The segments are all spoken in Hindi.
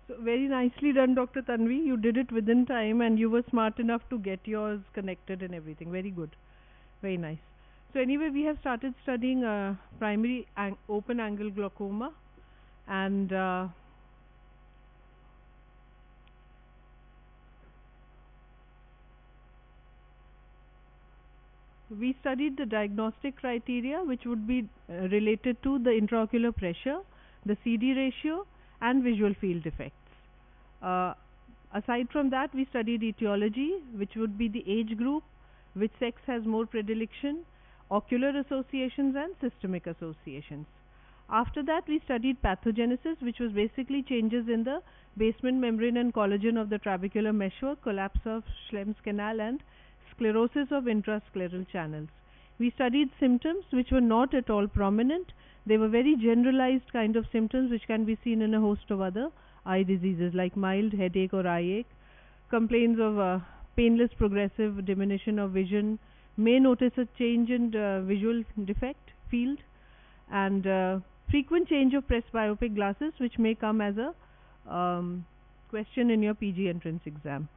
So very nicely done, Dr. Tanvi. You did it within time and you were smart enough to get yours connected and everything. Very good. Very nice. So anyway, we have started studying primary open angle glaucoma, and we studied the diagnostic criteria, which would be related to the intraocular pressure, the CD ratio, and visual field effects. Uh, Aside from that, we studied etiology, which would be the age group, which sex has more predilection, ocular associations, and systemic associations. After that, we studied pathogenesis, which was basically changes in the basement membrane and collagen of the trabecular meshwork, collapse of Schlemm's canal, and sclerosis of intrascleral channels. We studied symptoms which were not at all prominent. They were very generalized kind of symptoms which can be seen in a host of other eye diseases like mild headache or eye ache, complaints of painless progressive diminution of vision, may notice a change in visual defect field, and frequent change of presbyopic glasses, which may come as a question in your PG entrance exam.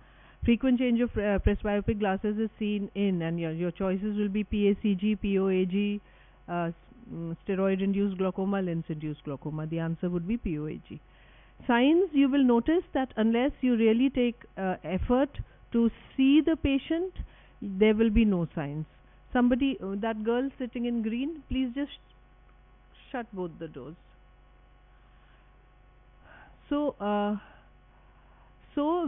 Frequent change of presbyopic glasses is seen in, and your choices will be PACG, POAG, steroid-induced glaucoma, lens-induced glaucoma. The answer would be POAG. Signs, you will notice that unless you really take effort to see the patient, there will be no signs. Somebody, that girl sitting in green, please just shut both the doors. So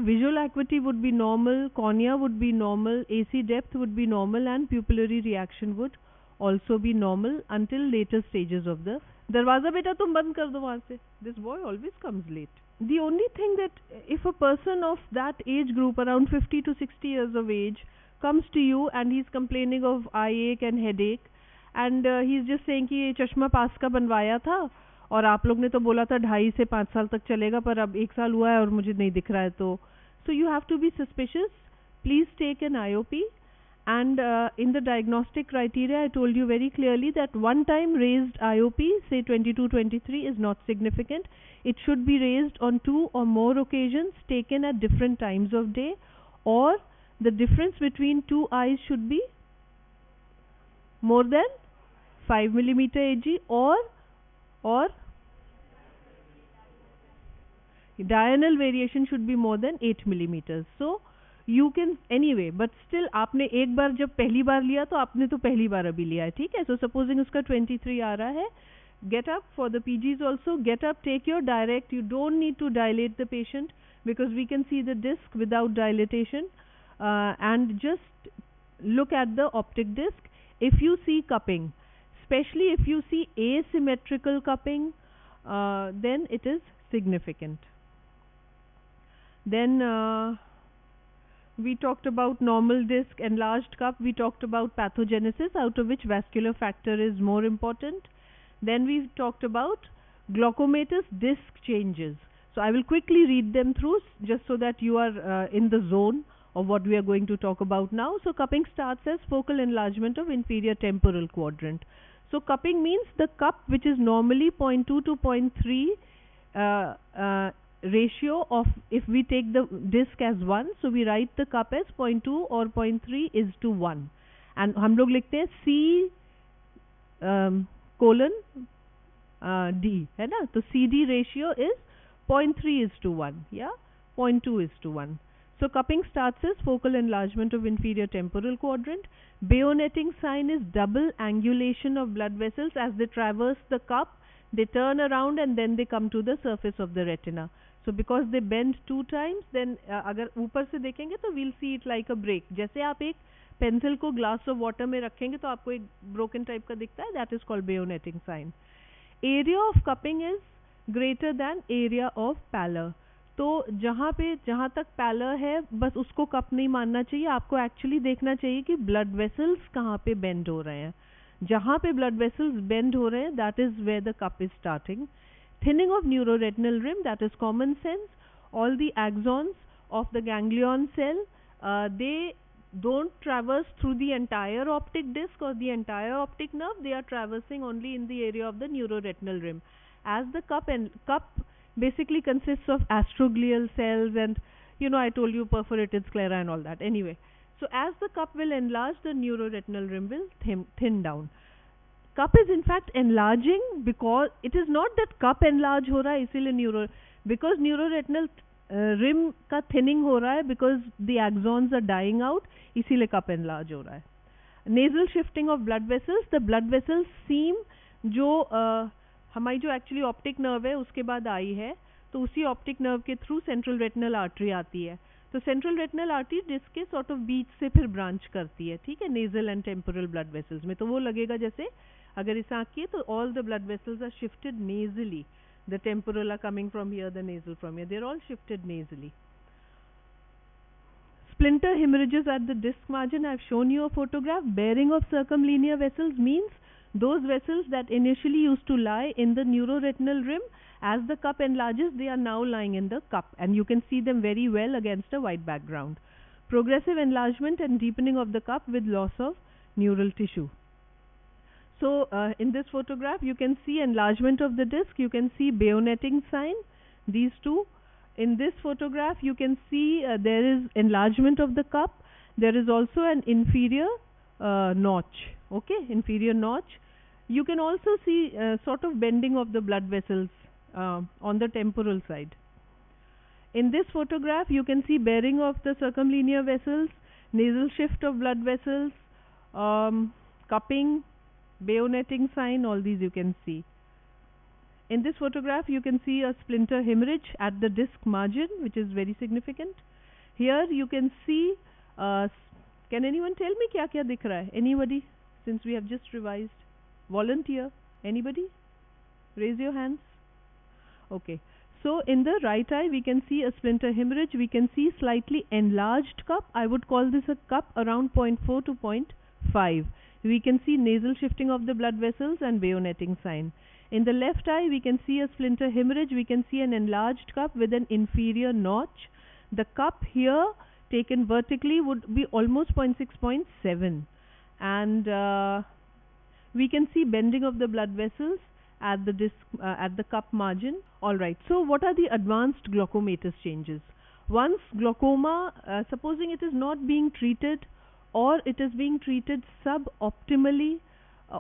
visual acuity would be normal, cornea would be normal, AC depth would be normal, and pupillary reaction would also be normal until later stages of the दरवाजा बेटा तुम बंद कर दो वहाँ से. This boy always comes late. The only thing that if a person of that age group, around 50 to 60 years of age, comes to you and he's complaining of eye ache and headache, and he's just saying कि ये चश्मा पास का बनवाया था और आप लोग ने तो बोला था 2.5 से 5 साल तक चलेगा, पर अब 1 साल हुआ है और मुझे नहीं दिख रहा है, तो so you have to be suspicious. Please take an IOP. And in the diagnostic criteria, I told you very clearly that one time raised IOP, say 22-23, is not significant. It should be raised on 2 or more occasions taken at different times of day, or the difference between two eyes should be more than 5 mm Ag, or diurnal variation should be more than 8 mm. So you can anyway, but still आपने एक बार जब पहली बार लिया तो आपने तो पहली बार अभी लिया है, ठीक है. So supposing उसका 23 आ रहा है, get up. For the PGs also, get up, take your direct. You don't need to dilate the patient because we can see the disc without dilatation, and just look at the optic disc. If you see cupping, especially if you see asymmetrical cupping, then it is significant. Then we talked about normal disc, enlarged cup. We talked about pathogenesis, out of which vascular factor is more important. Then we talked about glaucomatous disc changes. So I will quickly read them through just so that you are in the zone of what we are going to talk about now. So cupping starts as focal enlargement of inferior temporal quadrant. So cupping means the cup which is normally 0.2 to 0.3 ratio of, if we take the disc as 1, so we write the cup as 0.2 or 0.3 is to 1, and हम लोग लिखते हैं C colon D, है ना. तो CD ratio is 0.3 is to 1, yeah, 0.2 is to 1. So cupping starts as focal enlargement of inferior temporal quadrant. Bayoneting sign is double angulation of blood vessels as they traverse the cup, they turn around and then they come to the surface of the retina. So because they bend 2 times, then अगर ऊपर से देखेंगे तो we'll see it like a break. जैसे आप एक पेंसिल को ग्लास ऑफ वाटर में रखेंगे तो आपको एक ब्रोकन टाइप का दिखता है, that is called bayoneting sign. Area of cupping is greater than area of pallor. तो जहाँ तक पैलर है बस उसको कप नहीं मानना चाहिए, आपको एक्चुअली देखना चाहिए कि ब्लड वेसल्स कहाँ पे बेंड हो रहे हैं. जहाँ पे ब्लड वेसल्स बेंड हो रहे हैं, that is where the cup is starting. Thinning of neuroretinal rim, that is common sense. All the axons of the ganglion cell, they don't traverse through the entire optic disc or the entire optic nerve. They are traversing only in the area of the neuroretinal rim. As the cup basically consists of astroglial cells and I told you perforated sclera and all that. Anyway, so as the cup will enlarge, the neuroretinal rim will thin down. Cup is in fact enlarging because it is not that cup enlarge हो रहा है इसीलिए because neuroretinal rim का thinning हो रहा है because the axons are dying out, इसीलिए cup enlarge हो रहा है. Nasal shifting of blood vessels, the blood vessels seem जो हमारी जो एक्चुअली ऑप्टिक नर्व है उसके बाद आई है, तो उसी ऑप्टिक नर्व के थ्रू सेंट्रल रेटिनल आर्टरी आती है. तो सेंट्रल रेटिनल आर्टरी डिस्क के सॉर्ट ऑफ बीच से फिर ब्रांच करती है, ठीक है, nasal and temporal blood vessels में. तो वो लगेगा जैसे अगर इस आँख की तो all the blood vessels are shifted nasally. The temporal are coming from here, the nasal from here, they are all shifted nasally. Splinter hemorrhages at the disc margin, I have shown you a photograph. Bearing of circumlinear vessels means those vessels that initially used to lie in the neuroretinal rim, as the cup enlarges, they are now lying in the cup, and you can see them very well against a white background. Progressive enlargement and deepening of the cup with loss of neural tissue. So in this photograph you can see enlargement of the disc, you can see bayoneting sign, these two. In this photograph you can see there is enlargement of the cup, there is also an inferior notch, okay, inferior notch. You can also see sort of bending of the blood vessels on the temporal side. In this photograph you can see bearing of the circumlinear vessels, nasal shift of blood vessels, cupping, bayoneting sign, all these you can see. In this photograph you can see a splinter hemorrhage at the disc margin, which is very significant. Here you can see, can anyone tell me क्या क्या दिख रहा है? Anybody? Since we have just revised. Volunteer? Anybody? Raise your hands. Okay. So in the right eye we can see a splinter hemorrhage, we can see slightly enlarged cup. I would call this a cup around 0.4 to 0.5. We can see nasal shifting of the blood vessels and bayoneting sign. In the left eye we can see a splinter hemorrhage, we can see an enlarged cup with an inferior notch. The cup here taken vertically would be almost 0.6, 0.7, and we can see bending of the blood vessels at the disc, at the cup margin. Alright, so what are the advanced glaucomatous changes? Once glaucoma, supposing it is not being treated or it is being treated suboptimally,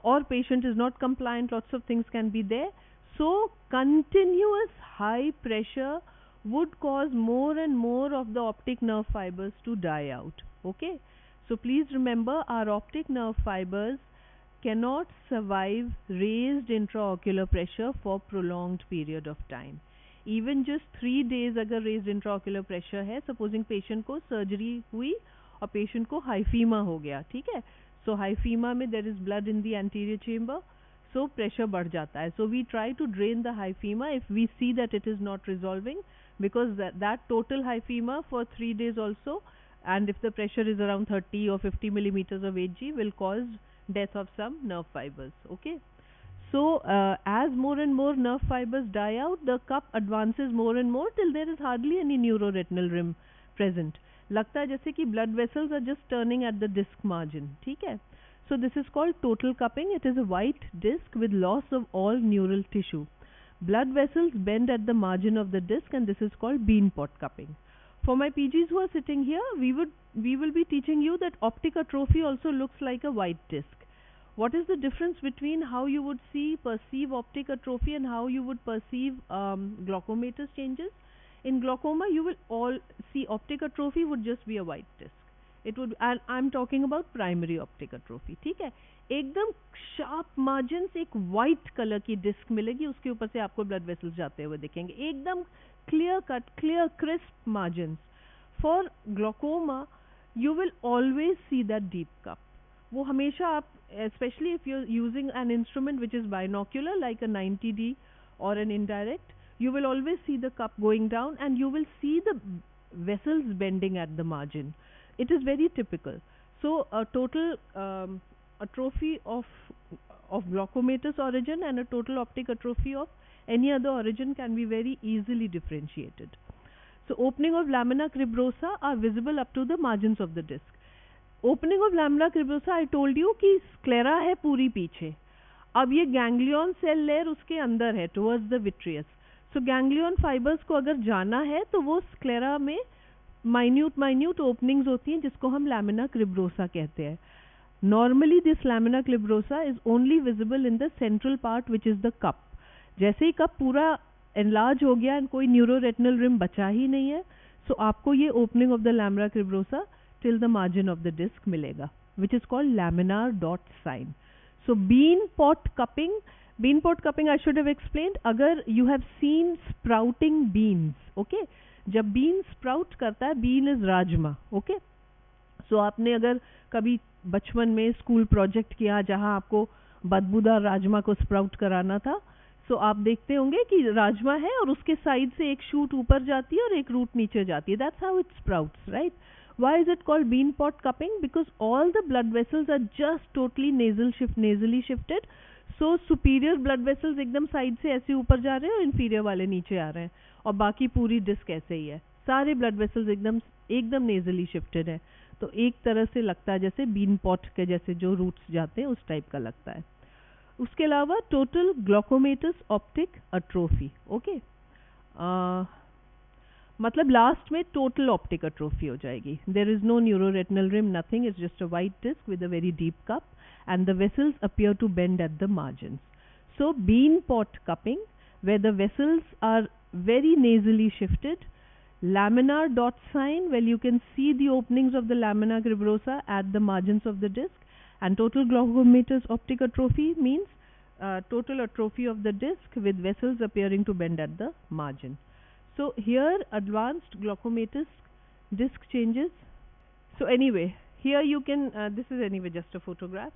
or patient is not compliant, lots of things can be there. So continuous high pressure would cause more and more of the optic nerve fibers to die out. Okay, so please remember, our optic nerve fibers cannot survive raised intraocular pressure for prolonged period of time. Even just 3 days अगर raised intraocular pressure है, supposing patient को surgery हुई और patient को hyphema हो गया, ठीक है, so hyphema में there is blood in the anterior chamber, so pressure बढ़ जाता है. So we try to drain the hyphema if we see that it is not resolving, because that total hyphema for 3 days also, and if the pressure is around 30 or 50 millimeters of Hg, will cause death of some nerve fibers. Okay, so as more and more nerve fibers die out, the cup advances more and more till there is hardly any neuroretinal rim present. लगता है जैसे कि blood vessels are just turning at the disc margin, ठीक है. So this is called total cupping. It is a white disc with loss of all neural tissue. Blood vessels bend at the margin of the disc, and this is called bean pot cupping. For my PGs who are sitting here, we will be teaching you that optic atrophy also looks like a white disc. What is the difference between how you would perceive optic atrophy and how you would perceive glaucomatous changes? In glaucoma, you will all see optic atrophy would just be a white disc. It would, and I'm talking about primary optic atrophy, ठीक है. एकदम sharp margins, एक white color की disc मिलेगी, उसके ऊपर से आपको blood vessels जाते हुए दिखेंगे, एकदम clear cut, clear crisp margins. For glaucoma, you will always see that deep cup. वो हमेशा आप, especially if you're using an instrument which is binocular like a 90D or an indirect, you will always see the cup going down and you will see the vessels bending at the margin. It is very typical. So a total atrophy of glaucomatous origin and a total optic atrophy of any other origin can be very easily differentiated. So opening of lamina cribrosa are visible up to the margins of the disc. Opening of lamina cribrosa, I told you कि sclera है पूरी पीछे. अब ये ganglion cell layer उसके अंदर है towards the vitreous. So ganglion fibres को अगर जाना है तो वो स्क्लेरा में माइन्यूट ओपनिंग्स होती हैं जिसको हम लैमिना क्रिब्रोसा कहते हैं. Normally this lamina cribrosa is only visible in the central part which is the cup. जैसे ही कप पूरा एनलार्ज हो गया एंड कोई न्यूरोरेटिनल रिम बचा ही नहीं है, सो आपको ये opening of the lamina cribrosa till the margin of the disc मिलेगा, which is called laminar dot sign. So bean pot cupping I should have explained. अगर you have seen sprouting beans, okay, जब bean sprout करता है, bean is rajma, okay, so आपने अगर कभी बचपन में स्कूल प्रोजेक्ट किया जहां आपको बदबूदार राजमा को स्प्राउट कराना था, सो आप देखते होंगे कि राजमा है और उसके साइड से एक शूट ऊपर जाती है और एक रूट नीचे जाती है. That's how it sprouts, right? Why is it called bean pot cupping? Because all the blood vessels are just totally nasally shifted. So superior blood vessels एकदम साइड से ऐसे ऊपर जा रहे हैं और inferior वाले नीचे आ रहे हैं, और बाकी पूरी डिस्क ऐसे ही है. सारे blood vessels एकदम nasally shifted है. तो एक तरह से लगता है जैसे बीन पॉट के जैसे जो रूट्स जाते हैं उस टाइप का लगता है. उसके अलावा total glaucomatous optic atrophy, okay, मतलब लास्ट में टोटल ऑप्टिक अट्रोफी हो जाएगी. There is no neuroretinal rim, nothing, it's just a white disc with a very deep cup and the vessels appear to bend at the margin. So bean pot cupping where the vessels are very nasally shifted, laminar dot sign where you can see the openings of the lamina cribrosa at the margins of the disc, and total glocomatous optic atrophy means total atrophy of the disc with vessels appearing to bend at the margin. So here advanced glaucomatous disc changes. So anyway, here you can this is anyway just a photograph.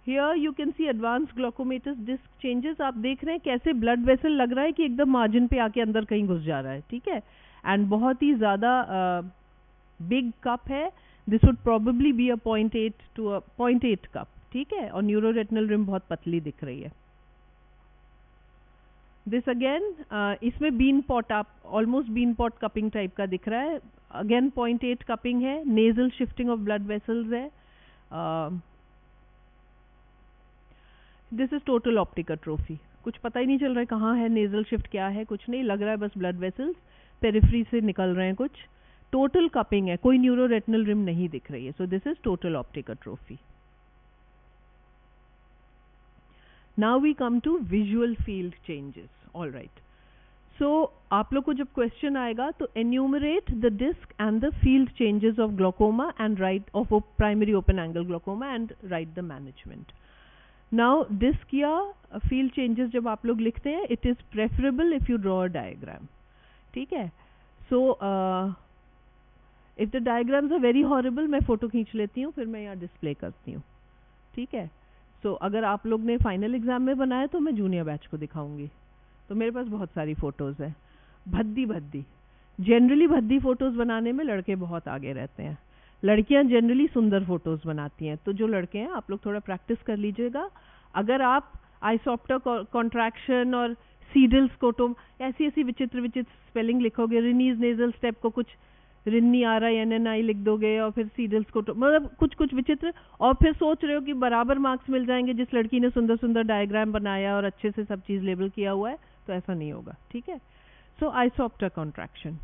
Here you can see advanced glaucomatous disc changes. आप देख रहे हैं कैसे ब्लड वेसल लग रहा है कि एकदम मार्जिन पे आके अंदर कहीं घुस जा रहा है, ठीक है, एंड बहुत ही ज़्यादा बिग कप है. This would probably be a 0.8 to a 0.8 cup, ठीक है, और न्यूरोरेटिनल रिम बहुत पतली दिख रही है. दिस अगेन इसमें बीन पॉट, आप almost bean pot cupping type का दिख रहा है. अगेन 0.8 कपिंग है, nasal shifting of blood vessels है. This is total optic atrophy. कुछ पता ही नहीं चल रहा है कहाँ है नेजल शिफ्ट, क्या है, कुछ नहीं लग रहा है, बस ब्लड वेसल्स पेरिफेरी से निकल रहे हैं कुछ. टोटल कपिंग है, कोई न्यूरोरेटिनल रिम नहीं दिख रही है. So this is total optic atrophy. Now we come to visual field changes. All right, so आप लोग को जब क्वेश्चन आएगा तो enumerate the disc and the field changes of glaucoma and write of primary open angle glaucoma and write the management. Now disc या फील्ड चेंजेस जब आप लोग लिखते हैं, it is preferable if you draw a diagram, ठीक है. So if the diagrams are very horrible, मैं फोटो खींच लेती हूँ, फिर मैं यहाँ डिस्प्ले करती हूँ, ठीक है. सो अगर आप लोग ने फाइनल एग्जाम में बनाया तो मैं जूनियर बैच को दिखाऊंगी. तो मेरे पास बहुत सारी फोटोज है. भद्दी जनरली भद्दी फोटोज बनाने में लड़के बहुत आगे रहते हैं. लड़कियां जनरली सुंदर फोटोज बनाती हैं. तो जो लड़के हैं आप लोग थोड़ा प्रैक्टिस कर लीजिएगा. अगर आप आइसोप्टर कॉन्ट्रैक्शन और सीडल स्कोटोम ऐसी विचित्र स्पेलिंग लिखोगे, रिनीज नेजल स्टेप को कुछ रिन्नी आ रहा है NNI लिख दोगे, और फिर सीडल्स को मतलब कुछ विचित्र, और फिर सोच रहे हो कि बराबर मार्क्स मिल जाएंगे जिस लड़की ने सुंदर डायग्राम बनाया और अच्छे से सब चीज़ लेबल किया हुआ है, तो ऐसा नहीं होगा, ठीक है. सो isopter contraction.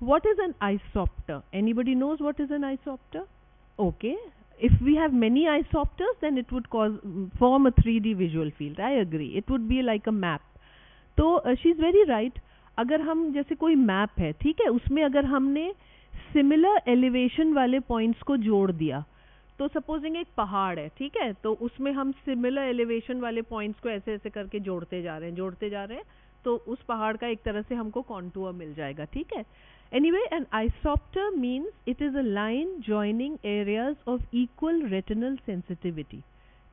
What is an isopter? Anybody knows what is an isopter? Okay. If we have many isopters, then it would form a 3D visual field. I agree. It would be like a map. तो she is very right. अगर हम जैसे कोई मैप है, ठीक है, उसमें अगर हमने सिमिलर एलिवेशन वाले पॉइंट्स को जोड़ दिया, तो सपोजिंग एक पहाड़ है, ठीक है, तो उसमें हम सिमिलर एलिवेशन वाले पॉइंट्स को ऐसे करके जोड़ते जा रहे हैं, तो उस पहाड़ का एक तरह से हमको कॉन्टूर मिल जाएगा, ठीक है. Anyway, an isopter means it is a line joining areas of equal retinal sensitivity.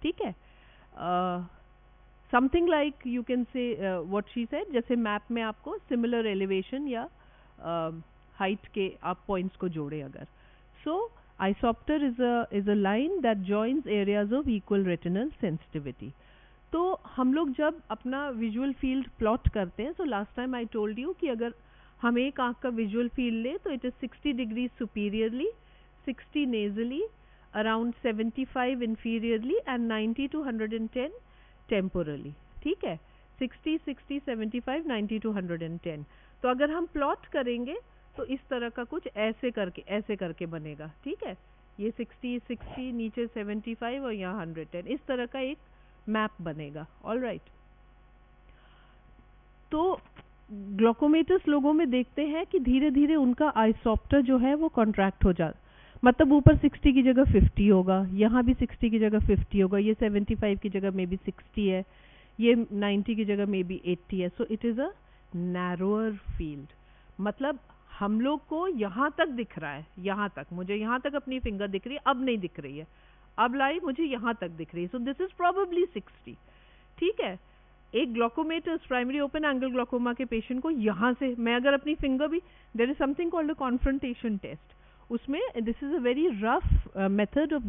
ठीक है, something like you can say what she said, जैसे मैप में आपको similar elevation या height के आप points को जोड़े अगर. So isopter is a line that joins areas of equal retinal sensitivity. तो हम लोग जब अपना visual field plot करते हैं, so last time I told you कि अगर हम एक आँख का विजुअल फील्ड ले तो it is 60 degree superiorly, 60 nasally, around 75 inferiorly and 90 to 110 temporally, ठीक है. 60, 60, 75, 90 to 110। तो अगर हम प्लॉट करेंगे तो इस तरह का कुछ ऐसे करके बनेगा, ठीक है। ये 60, 60, नीचे 75 और यहाँ 110, इस तरह का एक मैप बनेगा। All right. तो ग्लूकोमेटस लोगों में देखते हैं कि धीरे धीरे उनका आइसोप्टर जो है वो कॉन्ट्रैक्ट हो जाता, मतलब ऊपर 60 की जगह 50 होगा, यहाँ भी 60 की जगह 50 होगा, ये 75 की जगह मे बी 60 है, ये 90 की जगह मे बी 80 है। So it is a narrower field, मतलब हम लोग को यहाँ तक दिख रहा है, यहाँ तक मुझे यहाँ तक अपनी फिंगर दिख रही है, अब नहीं दिख रही है, अब लाई मुझे यहाँ तक दिख रही है। सो दिस इज प्रोबेबली 60, ठीक है। एक glaucomatous primary open angle glaucoma के पेशेंट को यहाँ से मैं अगर अपनी फिंगर भी, there is something called a confrontation test, उसमें this is a very rough method of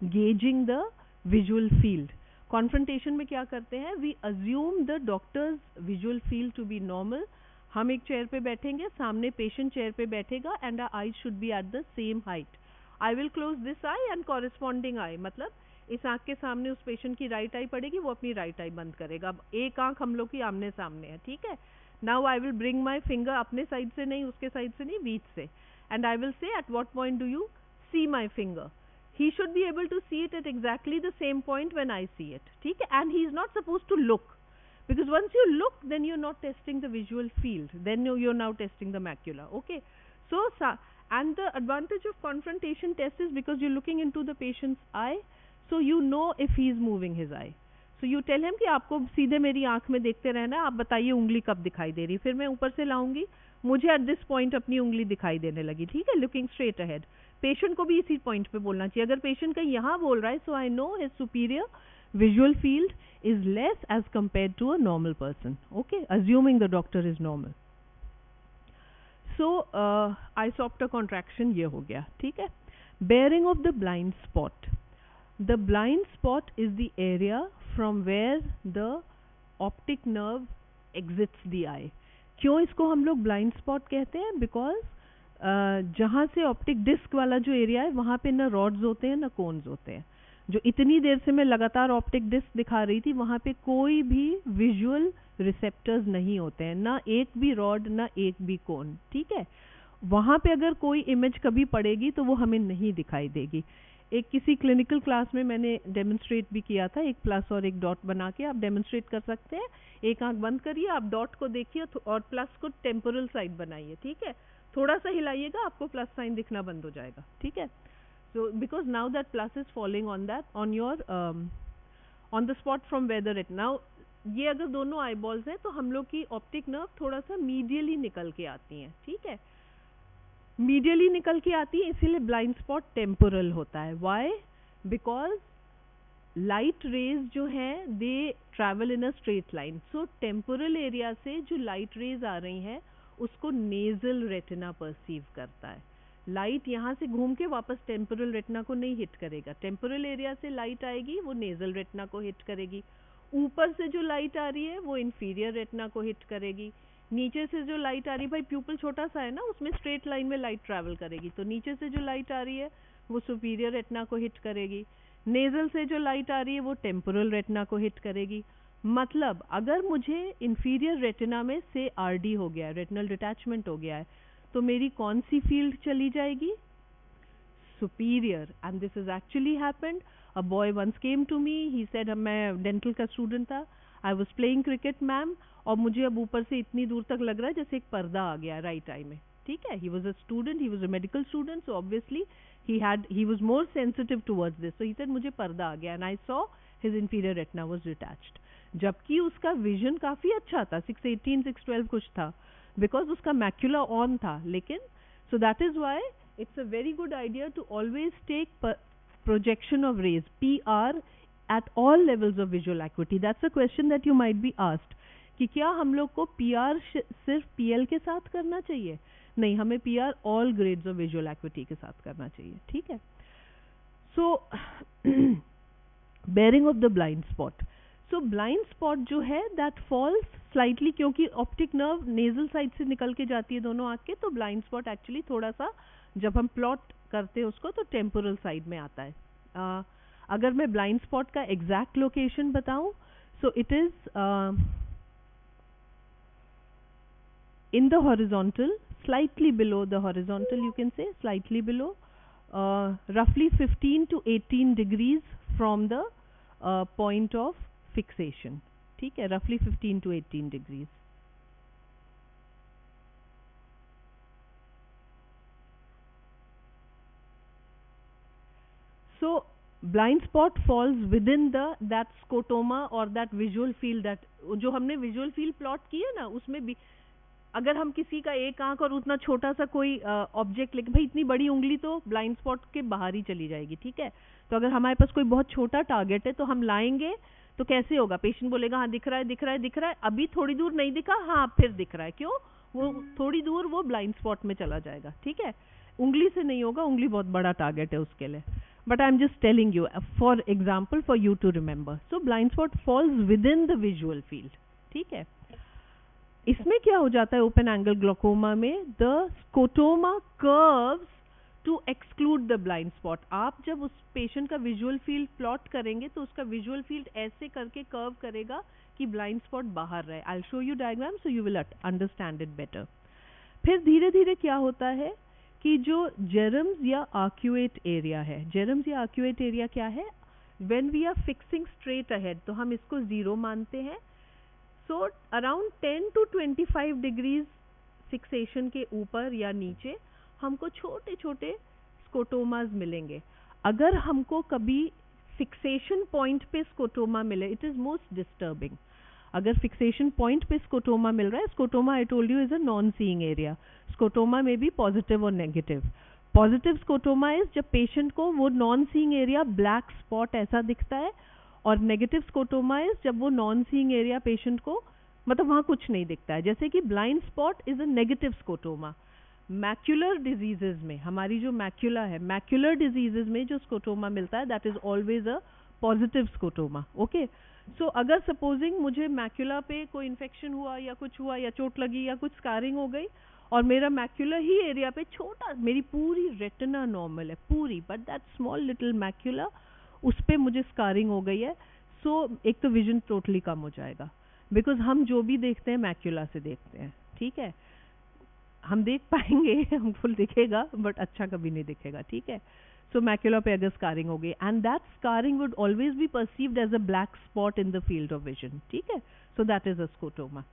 gauging the visual field. Confrontation में क्या करते हैं, we assume the doctor's visual field to be normal. हम एक चेयर पे बैठेंगे, सामने पेशेंट चेयर पे बैठेगा and our eyes should be at the same height. I will close this eye and corresponding eye, मतलब इस आंख के सामने उस पेशेंट की राइट आई पड़ेगी, वो अपनी राइट आई बंद करेगा। अब एक आंख हम लोग की आमने सामने है, ठीक है। Now I will bring my finger अपने साइड से नहीं, उसके साइड से नहीं, बीच से, and I will say at what point do you see my finger. He should be able to see it at exactly the same point when I see it, ठीक है। And he is not supposed to look, because once you look, then you're not testing the visual field, then you're now testing the macula, okay. So and the advantage of confrontation test is because you're looking into the patient's eye, so you know if he is moving his eye. So you tell him कि आपको सीधे मेरी आंख में देखते रहना है, आप बताइए उंगली कब दिखाई दे रही, फिर मैं ऊपर से लाऊंगी, मुझे एट दिस पॉइंट अपनी उंगली दिखाई देने लगी, ठीक है, लुकिंग स्ट्रेट अहेड। पेशेंट को भी इसी पॉइंट पे बोलना चाहिए। अगर पेशेंट कहीं यहाँ बोल रहा है, so I know his superior visual field is less as compared to a normal person, okay, assuming the doctor is normal. So isopter contraction ये हो गया, ठीक है। Bearing of the blind spot, the blind spot is the area from where the optic nerve exits the eye. क्यों इसको हम लोग ब्लाइंड स्पॉट कहते हैं, बिकॉज जहाँ से ऑप्टिक डिस्क वाला जो एरिया है वहाँ पे ना रॉड्स होते हैं ना कोन्स होते हैं। जो इतनी देर से मैं लगातार ऑप्टिक डिस्क दिखा रही थी, वहाँ पे कोई भी विजुअल रिसेप्टर्स नहीं होते हैं, ना एक भी रॉड ना एक भी कोन, ठीक है। वहाँ पे अगर कोई इमेज कभी पड़ेगी तो वो हमें नहीं दिखाई देगी। एक किसी क्लिनिकल क्लास में मैंने डेमोन्स्ट्रेट भी किया था, एक प्लस और एक डॉट बना के आप डेमोन्स्ट्रेट कर सकते हैं। एक आंख बंद करिए, आप डॉट को देखिए और प्लस को टेम्पोरल साइड बनाइए, ठीक है। थोड़ा सा हिलाइएगा, आपको प्लस साइन दिखना बंद हो जाएगा, ठीक है। So because now that plus is following on that on your on the spot from where the retina. Now ये अगर दोनों आई बॉल्स हैं तो हम लोग की ऑप्टिक नर्व थोड़ा सा मीडियली निकल के आती हैं, ठीक है, मीडियली निकल के आती है, इसीलिए ब्लाइंड स्पॉट टेम्पोरल होता है। व्हाई? बिकॉज लाइट रेज जो हैं दे travel in a straight line. So temporal area से जो लाइट रेज आ रही हैं उसको नेजल रेटिना परसीव करता है। लाइट यहाँ से घूम के वापस टेम्पोरल रेटिना को नहीं हिट करेगा। टेम्पोरल एरिया से लाइट आएगी, वो नेजल रेटिना को हिट करेगी। ऊपर से जो लाइट आ रही है वो इंफीरियर रेटिना को हिट करेगी। नीचे से जो लाइट आ रही है, भाई प्यूपल छोटा सा है ना, उसमें स्ट्रेट लाइन में लाइट ट्रैवल करेगी, तो नीचे से जो लाइट आ रही है वो सुपीरियर रेटिना को हिट करेगी। नेजल से जो लाइट आ रही है वो टेम्पोरल रेटिना को हिट करेगी। मतलब अगर मुझे इंफीरियर रेटिना में से आरडी हो गया है, रेटिनल डिटैचमेंट हो गया है, तो मेरी कौन सी फील्ड चली जाएगी? Superior. And this is actually happened. A boy once came to me, he said, मैं डेंटल का स्टूडेंट था, I was playing cricket ma'am, और मुझे अब ऊपर से इतनी दूर तक लग रहा है जैसे एक पर्दा आ गया राइट आई में, ठीक है। He was a student, he was a medical student, so obviously he was more sensitive towards this, so he said मुझे पर्दा आ गया, and I saw his inferior retina was detached। जबकि उसका विजन काफी अच्छा था, 618 612 कुछ था, बिकॉज उसका मैक्यूला ऑन था। लेकिन so that is why it's a very good idea to always take projection of rays, PR, at all levels of visual acuity। That's a question that you might be asked कि क्या हम लोग को PR सिर्फ PL के साथ करना चाहिए? नहीं, हमें PR all grades of visual acuity के साथ करना चाहिए, ठीक है। So bearing of the blind spot, so blind spot जो है दैट फॉल्स स्लाइटली, क्योंकि ऑप्टिक नर्व नेजल साइड से निकल के जाती है दोनों आंख के, तो ब्लाइंड स्पॉट एक्चुअली थोड़ा सा जब हम प्लॉट करते हैं उसको तो टेम्पोरल साइड में आता है। अगर मैं ब्लाइंड स्पॉट का एग्जैक्ट लोकेशन बताऊं, So it is in the horizontal, slightly below the horizontal, you can say, slightly below, roughly 15 to 18 degrees from the point of fixation. ठीक है, roughly 15 to 18 degrees. So blind spot falls within that scotoma or that visual field, that जो हमने visual field plot की है ना, उसमें भी अगर हम किसी का एक आंख और उतना छोटा सा कोई ऑब्जेक्ट लेके, भाई इतनी बड़ी उंगली तो ब्लाइंड स्पॉट के बाहर ही चली जाएगी, ठीक है. तो अगर हमारे पास कोई बहुत छोटा टारगेट है तो हम लाएंगे तो कैसे होगा, पेशेंट बोलेगा हाँ दिख रहा है दिख रहा है दिख रहा है, अभी थोड़ी दूर नहीं दिखा, हाँ फिर दिख रहा है, क्यों, वो थोड़ी दूर वो ब्लाइंड स्पॉट में चला जाएगा, ठीक है. उंगली से नहीं होगा, उंगली बहुत बड़ा टारगेट है उसके लिए. But I am just telling you for example for you to remember. So blind spot falls within the visual field, ठीक है. इसमें क्या हो जाता है ओपन एंगल ग्लोकोमा में, the scotoma curves to exclude the blind spot. आप जब उस पेशेंट का विजुअल फील्ड प्लॉट करेंगे तो उसका विजुअल फील्ड ऐसे करके कर्व करेगा कि ब्लाइंड स्पॉट बाहर रहे. I will show you diagram so you will understand it better. फिर धीरे धीरे क्या होता है कि जो जेरम्स या आर्क्यूएट एरिया है, जेरम्स या आर्क्यूएट एरिया क्या है, when we are fixing straight ahead तो हम इसको 0 मानते हैं. So around 10 to 25 degrees fixation के ऊपर या नीचे हमको छोटे छोटे स्कोटोमास मिलेंगे. अगर हमको कभी फिक्सेशन पॉइंट पे स्कोटोमा मिले, इट इज मोस्ट डिस्टर्बिंग. अगर फिक्सेशन पॉइंट पे स्कोटोमा मिल रहा है, scotoma I told you is a non seeing area. Scotoma में भी पॉजिटिव और नेगेटिव. पॉजिटिव स्कोटोमा इज जब पेशेंट को वो non seeing area black spot ऐसा दिखता है, और नेगेटिव स्कोटोमा इज जब वो नॉन सीइंग एरिया पेशेंट को मतलब वहाँ कुछ नहीं दिखता है. जैसे कि blind spot is a negative scotoma. Macular diseases में, हमारी जो मैक्यूला है, मैक्यूलर डिजीजेज में जो स्कोटोमा मिलता है that is always a positive scotoma. Okay, so अगर सपोजिंग मुझे मैक्यूला पे कोई इन्फेक्शन हुआ या कुछ हुआ या चोट लगी या कुछ स्कारिंग हो गई और मेरा मैक्यूलर ही एरिया पे छोटा, मेरी पूरी रेटिना नॉर्मल है पूरी, but that small little macula उस पे मुझे स्कारिंग हो गई है, सो एक तो विजन टोटली कम हो जाएगा. बिकॉज हम जो भी देखते हैं मैक्यूला से देखते हैं, ठीक है. हम देख पाएंगे, हमको दिखेगा बट अच्छा कभी नहीं दिखेगा, ठीक है. सो मैक्यूला पे अगर स्कारिंग हो गई and that scarring would always be perceived as a black spot in the field of vision, ठीक है. So that is a scotoma.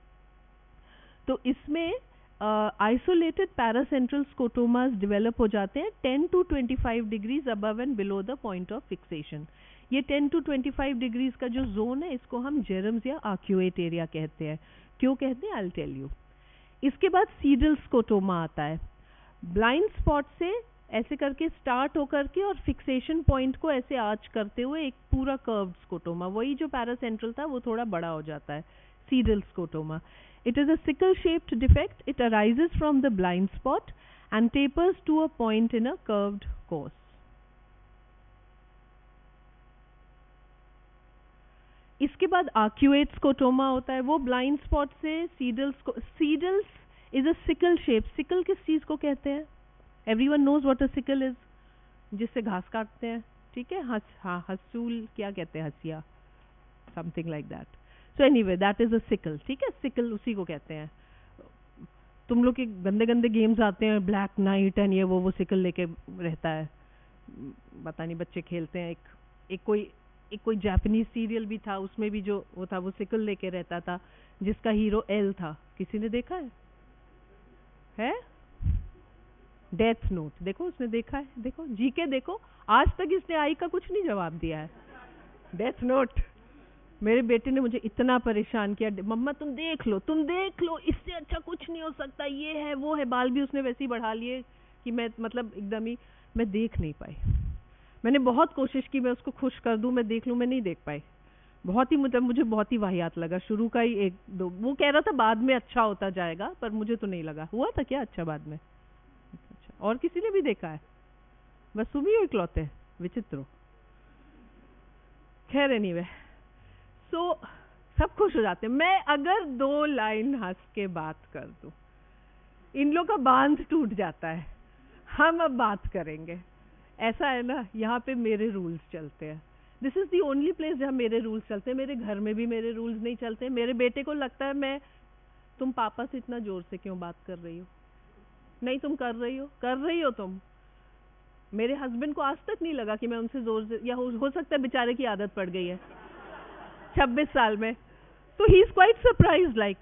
तो इसमें आइसोलेटेड पैरासेंट्रल स्कोटोमास डेवलप हो जाते हैं 10 to 25 degrees above and below the point of fixation. ये 10 to 25 डिग्रीज का जो जोन है इसको हम जेरम्स या आर्क्यूएट एरिया कहते हैं. क्यों कहते हैं, आई विल टेल यू. इसके बाद सीडल स्कोटोमा आता है. ब्लाइंड स्पॉट से ऐसे करके स्टार्ट होकर के और फिक्सेशन पॉइंट को ऐसे आर्च करते हुए एक पूरा कर्व्ड स्कोटोमा, वही जो पैरासेंट्रल था वो थोड़ा बड़ा हो जाता है, Seidel scotoma. It is a sickle-shaped defect. It arises from the blind spot and tapers to a point in a curved course. इसके बाद arcuate scotoma होता है, वो blind spot से Seedles is a sickle shape. Sickle किस चीज को कहते हैं? Everyone knows what a sickle is. जिससे घास काटते हैं, ठीक है. हसूल क्या कहते हैं, हसिया, something like that. So anyway, that is a sickle, ठीक है. sickle उसी को कहते हैं. तुम लोग के गंदे गंदे गेम्स आते हैं, ब्लैक नाइट एंड ये वो sickle लेके रहता है, पता नहीं बच्चे खेलते हैं. एक कोई जापानीज सीरियल भी था, उसमें भी जो वो था वो sickle लेके रहता था, जिसका हीरो एल था. किसी ने देखा है? Death note. देखो उसने देखा है, देखो जीके, देखो आज तक इसने आई का कुछ नहीं जवाब दिया है. Death note. मेरे बेटे ने मुझे इतना परेशान किया, मम्मा तुम देख लो इससे अच्छा कुछ नहीं हो सकता, ये है वो है. बाल भी उसने वैसे ही बढ़ा लिए कि मैं मतलब एकदम ही मैं देख नहीं पाई. मैंने बहुत कोशिश की मैं उसको खुश कर दूं, मैं देख लूं, मैं नहीं देख पाई. बहुत ही मतलब मुझे बहुत ही वाहियात लगा. शुरू का ही 1-2 वो कह रहा था बाद में अच्छा होता जाएगा, पर मुझे तो नहीं लगा. हुआ था क्या अच्छा बाद में? अच्छा, और किसी ने भी देखा है? बस तुम ही हो इकलौते विचित्र. खैर एनीवे, सो सब खुश हो जाते हैं. मैं अगर 2 लाइन हंस के बात कर दूं, इन लोग का बांध टूट जाता है. हम अब बात करेंगे. ऐसा है ना, यहाँ पे मेरे रूल्स चलते हैं. This is the only place जहाँ मेरे रूल्स चलते हैं, मेरे घर में भी मेरे रूल्स नहीं चलते। मेरे बेटे को लगता है मैं, तुम पापा से इतना जोर से क्यों बात कर रही हो? नहीं तुम कर रही हो तुम। मेरे हस्बैंड को आज तक नहीं लगा कि मैं उनसे जोर से, या हो सकता है बेचारे की आदत पड़ गई है 26 साल में। तो he is quite surprise, like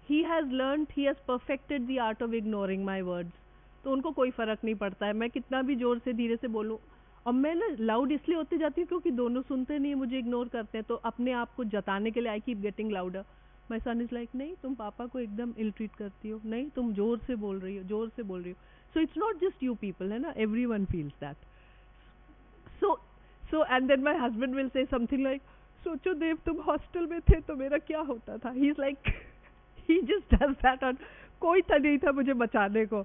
he has learned, he has perfected the art of ignoring my words. तो उनको कोई फर्क नहीं पड़ता है मैं कितना भी जोर से धीरे से बोलूं। और मैं ना लाउड इसलिए होती जाती हूँ क्योंकि दोनों सुनते नहीं है, मुझे इग्नोर करते हैं, तो अपने आप को जताने के लिए I keep getting louder. My son is like, नहीं तुम पापा को एकदम इल ट्रीट करती हो, नहीं तुम जोर से बोल रही हो, जोर से बोल रही हो। So it's not just you people, है ना, everyone feels that. So and then my husband will say something like, सोचो देव तुम हॉस्टल में थे तो मेरा क्या होता था। He is like, he just does that, और कोई था नहीं था मुझे बचाने को।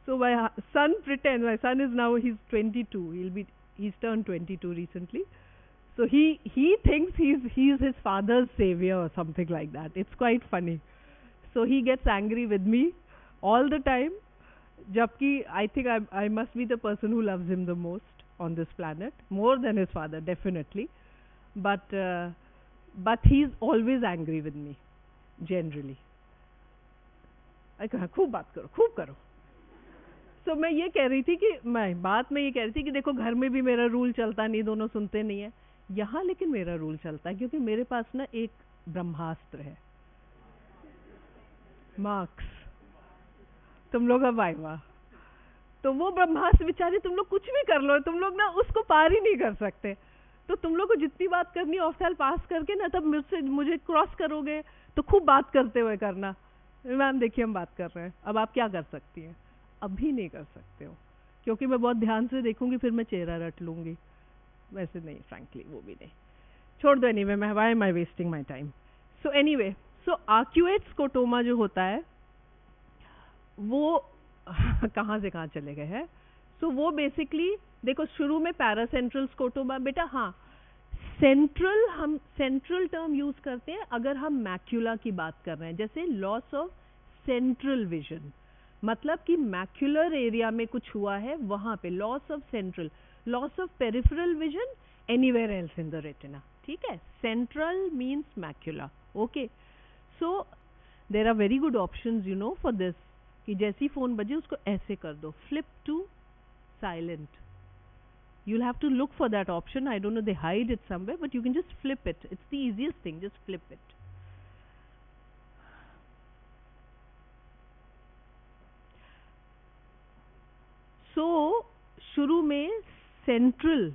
So my son pretends, my son is now, he's 22, he's turned 22 recently. So he thinks he's his father's savior or something like that. It's quite funny. So he gets angry with me all the time. Jabki I think I must be the person who loves him the most on this planet, more than his father, definitely. But he's always angry with me, generally. I कहा खूब बात करो, खूब करो। तो मैं ये कह रही थी कि मैं ये कह रही थी कि देखो घर में भी मेरा रूल चलता नहीं, दोनों सुनते नहीं है। यहाँ लेकिन मेरा रूल चलता है क्योंकि मेरे पास ना एक ब्रह्मास्त्र है, मार्क्स। तुम लोग अब वाइवा, तो वो ब्रह्मास्त्र बेचारे तुम लोग कुछ भी कर लो, तुम लोग ना उसको पार ही नहीं कर सकते। तो तुम लोग को जितनी बात करनी है ऑफ साल पास करके ना, तब मुझे क्रॉस करोगे तो खूब बात करते हुए करना, मैम देखिए हम बात कर रहे हैं, अब आप क्या कर सकती हैं? अभी नहीं कर सकते हो क्योंकि मैं बहुत ध्यान से देखूंगी, फिर मैं चेहरा रट लूंगी। वैसे नहीं, फ्रैंकली वो भी नहीं, छोड़ दो। एनीवे, मैं why am I wasting my time. So anyway, so arcuate scotoma जो होता है वो कहाँ से कहाँ चले गए हैं। सो वो बेसिकली देखो, शुरू में पैरासेंट्रल स्कोटोमा, बेटा हाँ सेंट्रल, हम सेंट्रल टर्म यूज करते हैं अगर हम मैक्यूला की बात कर रहे हैं, जैसे लॉस ऑफ सेंट्रल विजन, मतलब कि मैक्यूलर एरिया में कुछ हुआ है वहां पे loss of central, loss of peripheral vision anywhere else in the retina, ठीक है। Central means macula, okay. So there are very good options you know for this, कि जैसी फोन बजे उसको ऐसे कर दो, flip to silent. you'll have to look for that option, I don't know, they hide it somewhere, but you can just flip it, it's the easiest thing, just flip it. So शुरू में सेंट्रल,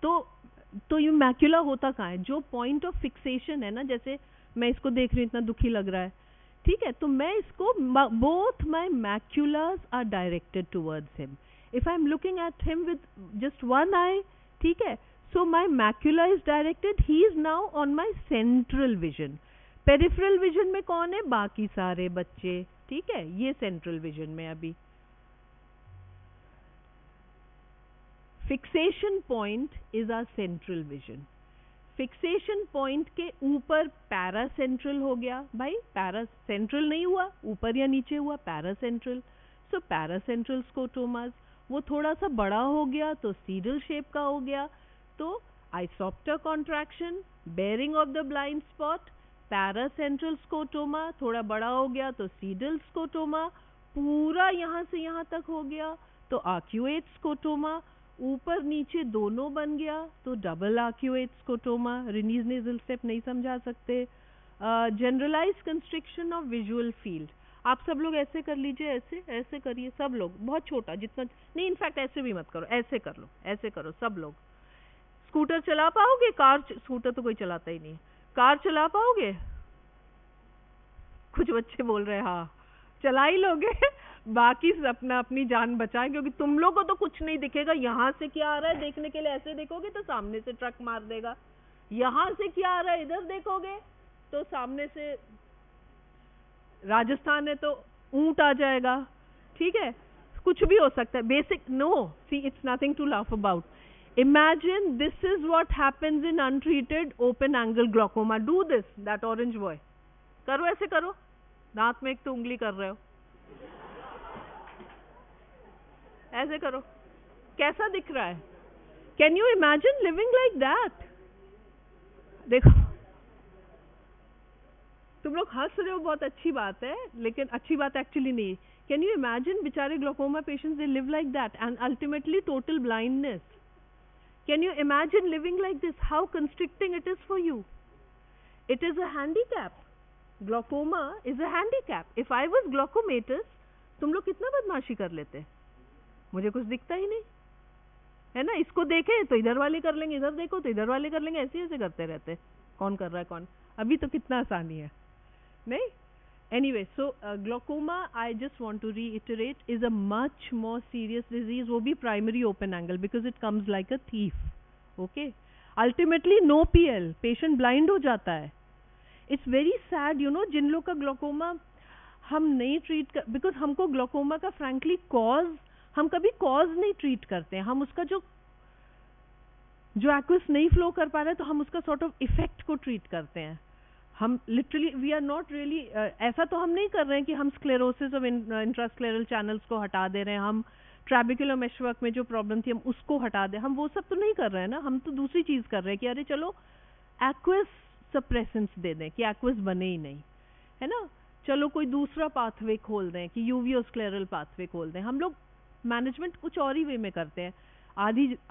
तो ये मैक्यूला होता कहाँ है? जो पॉइंट ऑफ फिक्सेशन है ना, जैसे मैं इसको देख रही हूँ इतना दुखी लग रहा है, ठीक है, तो मैं इसको, both my maculas are directed towards him. If I'm looking at him with just one eye, ठीक है, so my macula is directed, he is now on my central vision. Peripheral vision में कौन है? बाकी सारे बच्चे, ठीक है, ये central vision में अभी। Fixation point is our central vision. Fixation point के ऊपर paracentral हो गया, भाई paracentral नहीं हुआ, ऊपर या नीचे हुआ paracentral, so paracentral scotomas। वो थोड़ा सा बड़ा हो गया तो सीडल शेप का हो गया, तो isopter contraction, bearing of the blind spot, paracentral scotoma, थोड़ा बड़ा हो गया तो सीडल स्कोटोमा, पूरा यहाँ से यहाँ तक हो गया तो आर्क्यूएट स्कोटोमा, ऊपर नीचे दोनों बन गया तो double arcuate scotoma. Ronne's nasal step नहीं समझा सकते। Generalize constriction of visual field, आप सब लोग ऐसे कर लीजिए, ऐसे ऐसे करिए सब लोग, बहुत छोटा, जितना नहीं, इनफैक्ट ऐसे भी मत करो, ऐसे कर लो, ऐसे करो सब लोग। स्कूटर चला पाओगे? कार, स्कूटर तो कोई चलाता ही नहीं, कार चला पाओगे? कुछ बच्चे बोल रहे हैं हाँ चला ही लोगे। बाकी अपना अपनी जान बचाएं, क्योंकि तुम लोग को तो कुछ नहीं दिखेगा, यहाँ से क्या आ रहा है देखने के लिए ऐसे देखोगे तो सामने से ट्रक मार देगा, यहाँ से क्या आ रहा है इधर देखोगे तो सामने से राजस्थान है तो ऊंट आ जाएगा, ठीक है, कुछ भी हो सकता है। Basic no, see it's nothing to laugh about. Imagine this is what happens in untreated open angle glaucoma. Do this, that orange boy, करो ऐसे करो, दांत में एक तो उंगली कर रहे हो, ऐसे करो, कैसा दिख रहा है? Can you imagine living like that? देखो तुम लोग हंस रहे हो, बहुत अच्छी बात है, लेकिन अच्छी बात एक्चुअली नहीं। कैन यू इमेजिन, बेचारे glaucoma patients they live like that and ultimately total blindness. Can you imagine living like this? How constricting it is for you? It is a handicap. Glaucoma is a handicap. If I was glaucomatous, तुम लोग कितना बदमाशी कर लेते, मुझे कुछ दिखता ही नहीं है ना। इसको देखे तो इधर वाले कर लेंगे, इधर देखो तो इधर वाले कर लेंगे, ऐसे ऐसे करते रहते, कौन कर रहा है कौन। अभी तो कितना आसानी है, नहीं? Anyway, so glaucoma, I just want to reiterate, is a much more serious disease. वो भी primary open angle, because it comes like a thief. Okay? Ultimately, no PL, patient blind हो जाता है. It's very sad, you know, जिन लोग का glaucoma हम नहीं treat कर, because हमको glaucoma का frankly cause, हम कभी cause नहीं treat करते हैं, हम उसका जो aqueous नहीं flow कर पा रहा है, तो हम उसका sort of effect को treat करते हैं. हम literally we are not really, ऐसा तो हम नहीं कर रहे हैं कि हम स्क्लेरोसिस ऑफ इंट्रास्क्लेरल चैनल्स को हटा दे रहे हैं, हम ट्रैबिकुलर मेशवर्क में जो प्रॉब्लम थी हम उसको हटा दें, हम वो सब तो नहीं कर रहे हैं ना। हम तो दूसरी चीज कर रहे हैं कि अरे चलो एक्वस सप्रेसेंस दे दें कि एक्वस बने ही नहीं, है ना। चलो कोई दूसरा पाथवे खोल दें कि यूवियोस्क्लेरल पाथवे खोल दें। हम लोग मैनेजमेंट कुछ और ही वे में करते हैं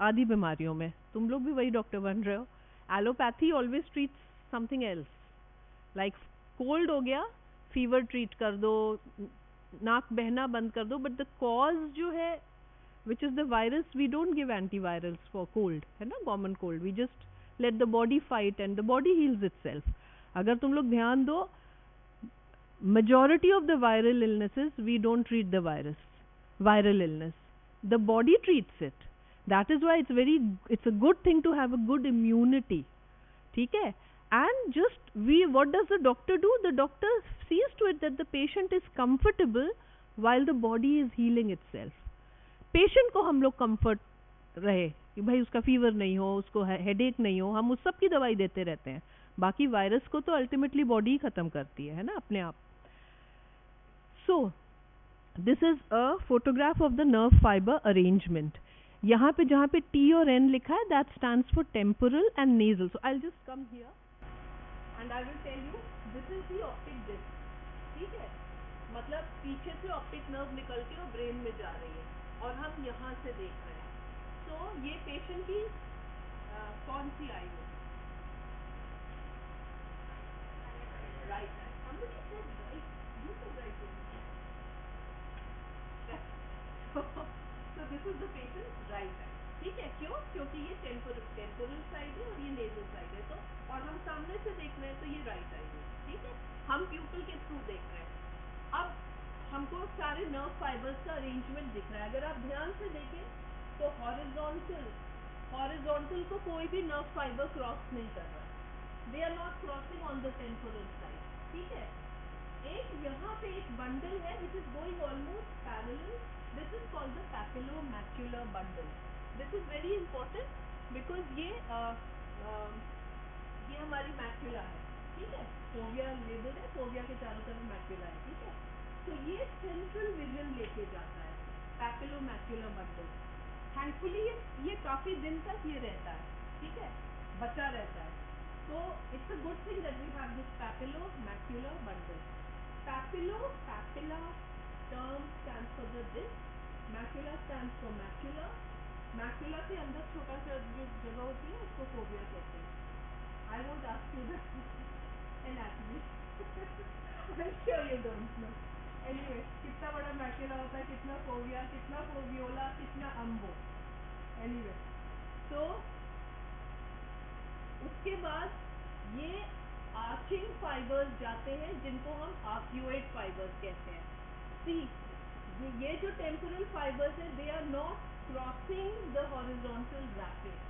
आधी बीमारियों में। तुम लोग भी वही डॉक्टर बन रहे हो। Allopathy always treats something else, like cold हो गया, फीवर ट्रीट कर दो, नाक बहना बंद कर दो, बट द कॉज जो है which is the virus, we don't give antivirals for cold, है ना, common cold. We just let the body fight and the body heals itself. अगर तुम लोग ध्यान दो, majority of the viral illnesses we don't treat the viral illness, the body treats it. That is why it's a good thing to have a good immunity, ठीक है। And just what does the doctor do? The doctor sees to it that the patient is comfortable while the body is healing itself. Patient को हम लोग comfort रहे कि भाई उसका फीवर नहीं हो, उसको हेडेक नहीं हो, हम उस सब की दवाई देते रहते हैं। बाकी वायरस को तो अल्टीमेटली बॉडी ही खत्म करती है ना अपने आप। So this is a photograph of the nerve fiber arrangement. यहाँ पे जहाँ पे T और N लिखा है, that stands for temporal and nasal. So I'll just come here and I will tell you, this is the optic disc, ठीक है। मतलब पीछे से ऑप्टिक नर्व निकल के वो ब्रेन में जा रही है और हम यहाँ से देख रहे हैं। तो ये पेशेंट की कौन सी आई है? Right I. somebody said right, you said right so this is the patient's right eye, ठीक है। क्यों? क्योंकि ये टेम्पोरल साइड है और ये नेजल साइड है, तो और हम सामने से देख रहे हैं तो ये राइट आई है, ठीक है। हम प्यूपल के थ्रू देख रहे हैं। अब हमको सारे नर्व फाइबर्स का अरेंजमेंट दिख रहा है। अगर आप ध्यान से देखें तो हॉरिजॉन्टल को कोई भी नर्व फाइबर क्रॉस नहीं कर रहा है, they are not crossing on the temporal side, ठीक है। एक यहाँ पे एक बंडल है which is going almost parallel, this is called the papillomacular bundle. This is very important because ये हमारी मैक्युला है, ठीक है। फोविया लेबल है, फोविया के चारों तरफ मैक्युला है, ठीक है। तो ये सेंट्रल विजन लेके जाता है, पैपिलोमैक्युलर बंडल। थैंकफुली ये काफी दिन तक ये रहता है, ठीक है, बचा रहता है। तो it's a good thing that we have this papillomacular bundle. Papilla term stands for the disc, macula stands for macula. Macula के अंदर छोटा सा जो जगह होती है उसको फोविया कहते हैं। I won't ask you the anatomy. I'm sure you don't know. Anyway, कितना बड़ा मैक्युला होता है, कितना फोविया, कितना फोवियोला, कितना अम्बो। Anyway, तो उसके बाद ये आर्चिंग फाइबर्स जाते हैं जिनको हम आर्क्यूएट फाइबर्स कहते हैं। सी, ये जो टेम्पोरल फाइबर्स हैं, they are not crossing the horizontal rapid.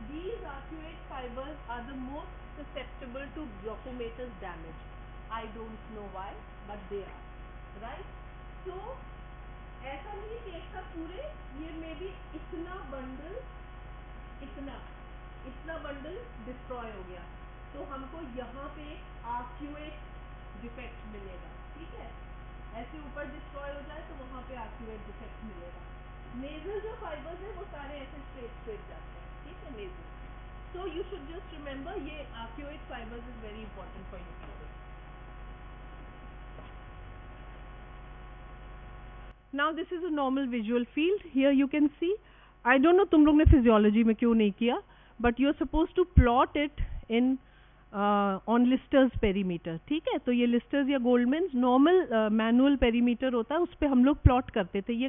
These arcuate fibers are the most susceptible to glaucomatous damage. I don't know why, but they are, right? So ऐसा नहीं कि एक साथ पूरे, ये में भी इतना बंडल डिस्ट्रॉय हो गया, तो हमको यहाँ पे आर्क्यूएट डिफेक्ट मिलेगा, ठीक है। ऐसे ऊपर डिस्ट्रॉय हो जाए तो वहाँ पे आर्क्यूएट डिफेक्ट मिलेगा। नेजल जो फाइबर्स है वो सारे ऐसे स्ट्रेट जाते हैं, ठीक है, nasal. So you should just remember ये arcuate fibers is very important for you people. Now this is a normal visual field. Here you can see, I don't know तुम लोग ने physiology में क्यों नहीं किया, but you're supposed to plot it in on Lister's perimeter. ठीक है, तो ये Lister's या Goldman's normal manual perimeter होता है, उस पे हम लोग plot करते थे. ये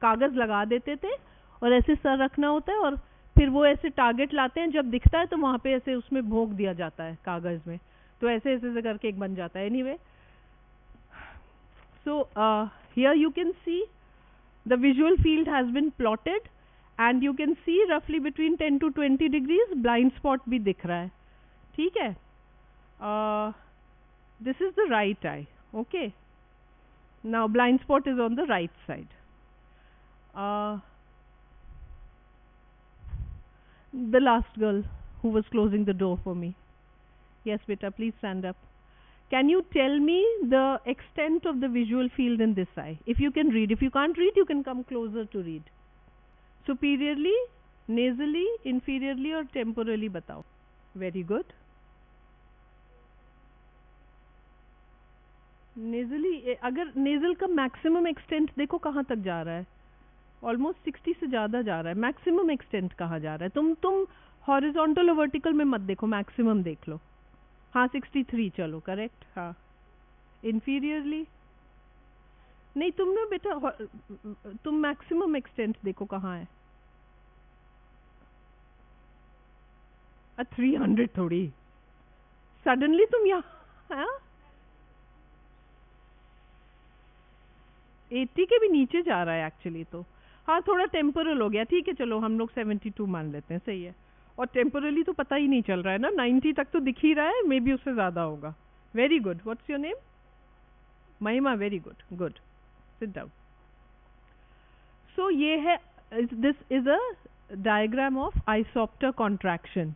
कागज लगा देते थे और ऐसे सर रखना होता है और फिर वो ऐसे टारगेट लाते हैं, जब दिखता है तो वहाँ पे ऐसे उसमें भोंक दिया जाता है कागज में, तो ऐसे ऐसे करके एक बन जाता है. Anyway, so here you can see the visual field has been plotted and you can see roughly between 10 to 20 degrees blind spot भी दिख रहा है. ठीक है, this is the right eye. Okay, now blind spot is on the right side. The last girl who was closing the door for me. Yes, beta, please stand up. Can you tell me the extent of the visual field in this eye? If you can read. If you can't read, you can come closer to read. Superiorly, nasally, inferiorly or temporally बताओ. Very good. Nasally, अगर nasal का maximum extent देखो कहाँ तक जा रहा है. Almost 60 से ज़्यादा जा रहा है. Maximum extent कहाँ जा रहा है? तुम horizontal और vertical में मत देखो, maximum देख लो. हाँ 63 चलो करेक्ट. हाँ इंफीरियरली नहीं, तुम ना बेटा तुम मैक्सिमम एक्सटेंट देखो कहाँ है. 300 थोड़ी सडनली तुम यहाँ 80 के भी नीचे जा रहा है एक्चुअली. तो हाँ थोड़ा टेम्पोरल हो गया. ठीक है चलो हम लोग 72 मान लेते हैं. सही है. और टेम्पोरली तो पता ही नहीं चल रहा है ना, 90 तक तो दिख ही रहा है, मे बी उससे ज़्यादा होगा. Very good. What's your name? Mahima. Very good. Good. Sit down. So ये है, this is a diagram of isopter contraction.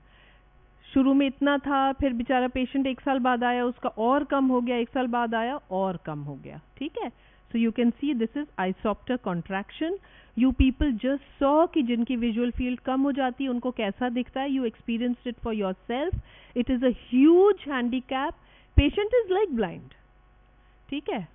शुरू में इतना था, फिर बेचारा पेशेंट 1 साल बाद आया, उसका और कम हो गया, 1 साल बाद आया और कम हो गया. ठीक है, so you can see this is isopter contraction. You people just saw कि जिनकी विजुअल फील्ड कम हो जाती है उनको कैसा दिखता है. You experienced it for your self. It is a huge handicap. Patient is like blind. ठीक है,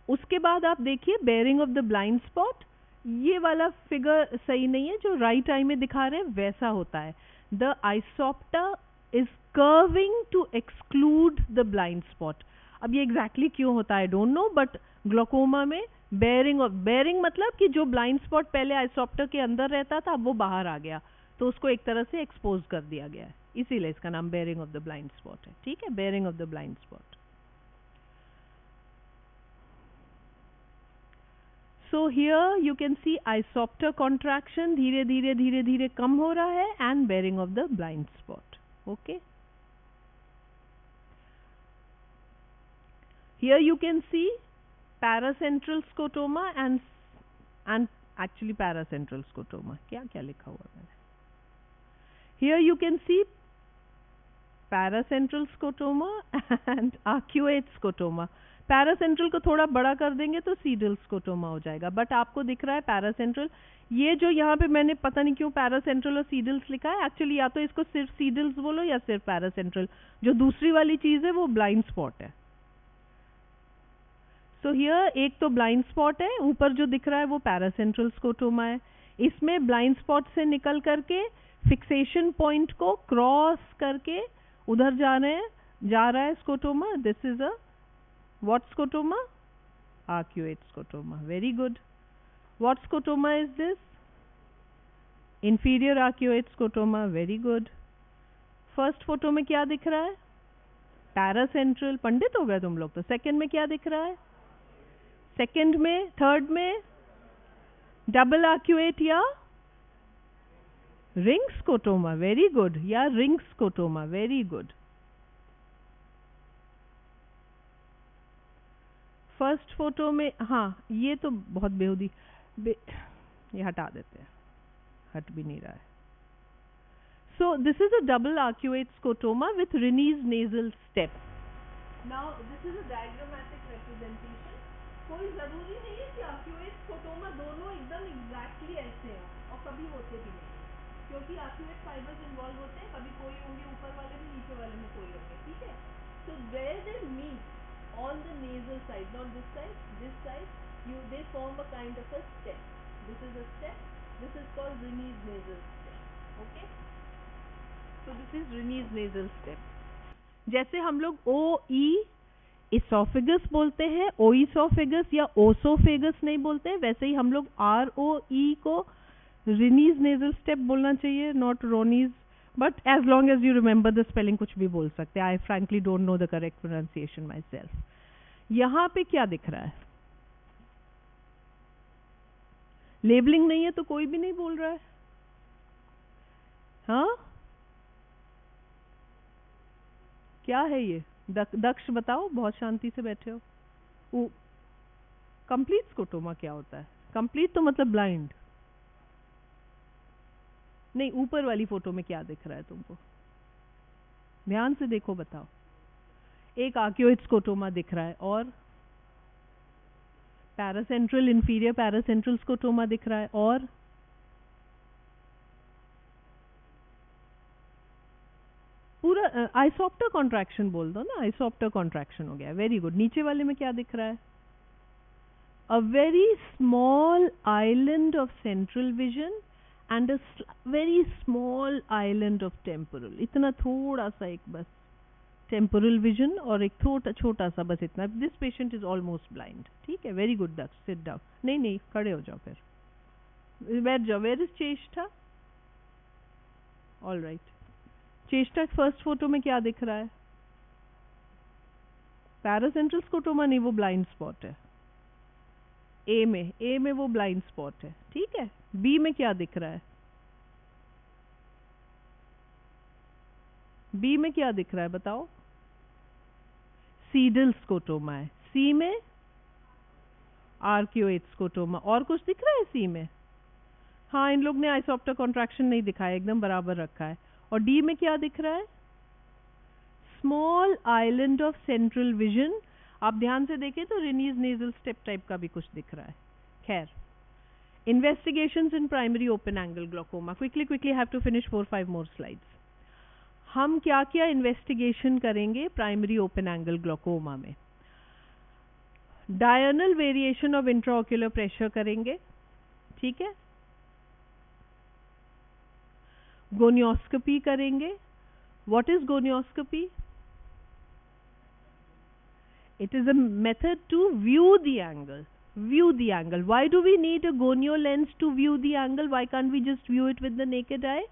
उसके बाद आप देखिए bearing of the blind spot. ये वाला फिगर सही नहीं है, जो राइट आई में दिखा रहे हैं वैसा होता है. The isopter is curving to exclude the blind spot. अब ये एग्जैक्टली क्यों होता है I don't know, but glaucoma में बेयरिंग मतलब कि जो ब्लाइंड स्पॉट पहले आइसोप्टर के अंदर रहता था अब वो बाहर आ गया, तो उसको एक तरह से एक्सपोज कर दिया गया है, इसीलिए इसका नाम bearing of the blind spot है. ठीक है, bearing of the blind spot. So here you can see isopter contraction धीरे धीरे कम हो रहा है and bearing of the blind spot. Okay, here you can see paracentral scotoma and actually paracentral scotoma. क्या लिखा हुआ मैंने? Here you can see paracentral scotoma and arcuate scotoma. Paracentral को थोड़ा बड़ा कर देंगे तो सीडल स्कोटोमा हो जाएगा, बट आपको दिख रहा है पैरासेंट्रल. ये जो यहाँ पे मैंने पता नहीं क्यों पैरासेंट्रल और सीडल्स लिखा है, एक्चुअली या तो इसको सिर्फ सीडल्स बोलो या सिर्फ पैरासेंट्रल. जो दूसरी वाली चीज है वो ब्लाइंड स्पॉट है. सो हियर एक तो ब्लाइंड स्पॉट है, ऊपर जो दिख रहा है वो पैरासेंट्रल स्कोटोमा है. इसमें ब्लाइंड स्पॉट से निकल करके फिक्सेशन पॉइंट को क्रॉस करके उधर जा रहा है scotoma. This is a what scotoma? Arcuate scotoma. Very good. What scotoma is this? Inferior arcuate scotoma. Very good. First photo में क्या दिख रहा है? पैरासेंट्रल. पंडित हो गए तुम लोग तो. सेकंड में क्या दिख रहा है? सेकंड में, थर्ड में डबल आर्क्यूएट या रिंग स्कोटोमा. Very good. या ring scotoma. Very good. First photo में, हाँ ये तो बहुत बेहूदी ये हटा देते हैं, हट भी नहीं रहा है. So this is a double arcuate scotoma with Ronne's nasal step. Now this is a diagrammatic representation. कोई जरूरी नहीं है कि आर्क्यूएट स्कोटोमा दोनों एकदम एग्जैक्टली ऐसे हो, और कभी होते भी नहीं, क्योंकि आर्कुएट फाइबर्स इन्वॉल्व होते हैं, कभी कोई होंगे ऊपर वाले में, नीचे वाले में कोई होंगे, ठीक है। So where they meet on the nasal side, not this side, this side, they form a kind of a step. This is a step. This is called Rinne's nasal step. Okay. So this is Rinne's nasal step. जैसे हम लोग ओ ई इसोफेगस बोलते हैं, ओइसोफेगस या ओसोफेगस नहीं बोलते हैं, वैसे ही हम लोग आर ओ ई को रिनीज नेजल स्टेप बोलना चाहिए, not Ronne's, but as long as you remember the spelling कुछ भी बोल सकते हैं। I frankly don't know the correct pronunciation myself. यहाँ पे क्या दिख रहा है? लेबलिंग नहीं है तो कोई भी नहीं बोल रहा है। हाँ, क्या है ये? दक्ष बताओ, बहुत शांति से बैठे हो। कंप्लीट स्कोटोमा क्या होता है? कंप्लीट तो मतलब ब्लाइंड नहीं। ऊपर वाली फोटो में क्या दिख रहा है तुमको? ध्यान से देखो, बताओ। एक आर्क्योइड स्कोटोमा दिख रहा है, और पैरासेंट्रल इंफीरियर पैरासेंट्रल स्कोटोमा दिख रहा है, और पूरा आइसोप्टर कॉन्ट्रैक्शन बोल दो ना, आइसोप्टर कॉन्ट्रैक्शन हो गया। Very good. नीचे वाले में क्या दिख रहा है? A very small island of central vision and a very small island of temporal. इतना थोड़ा सा, एक बस टेम्पोरल विजन और एक छोटा सा, बस इतना। This patient is almost blind. ठीक है, वेरी गुड दक्ष, सिट डाउन। नहीं, खड़े हो जाओ, फिर बैठ जाओ। वेयर इज चेष्टा? All right. चेष्टा फर्स्ट फोटो में क्या दिख रहा है? पैरासेंट्रल स्कोटोमा नहीं, वो ब्लाइंड स्पॉट है। ए में वो ब्लाइंड स्पॉट है, ठीक है। बी में क्या दिख रहा है? बी में क्या दिख रहा है बताओ? सीडल स्कोटोमा है। सी में आर्क्योइड स्कोटोमा। और कुछ दिख रहा है सी में? हाँ, इन लोग ने आइसोप्टर कॉन्ट्रैक्शन नहीं दिखाया, एकदम बराबर रखा है। और डी में क्या दिख रहा है? Small island of central vision. आप ध्यान से देखें तो रिनीज नेजल स्टेप टाइप का भी कुछ दिख रहा है। खैर, investigations in primary open angle glaucoma. Quickly have to finish 4-5 more slides. हम क्या क्या इन्वेस्टिगेशन करेंगे प्राइमरी ओपन एंगल ग्लोकोमा में? Diagonal variation of intraocular pressure करेंगे, ठीक है। गोनियोस्कोपी करेंगे। What is gonioscopy? It is a method to view the angle. View the angle. Why do we need a gonio lens to view the angle? Why can't we just view it with the naked eye?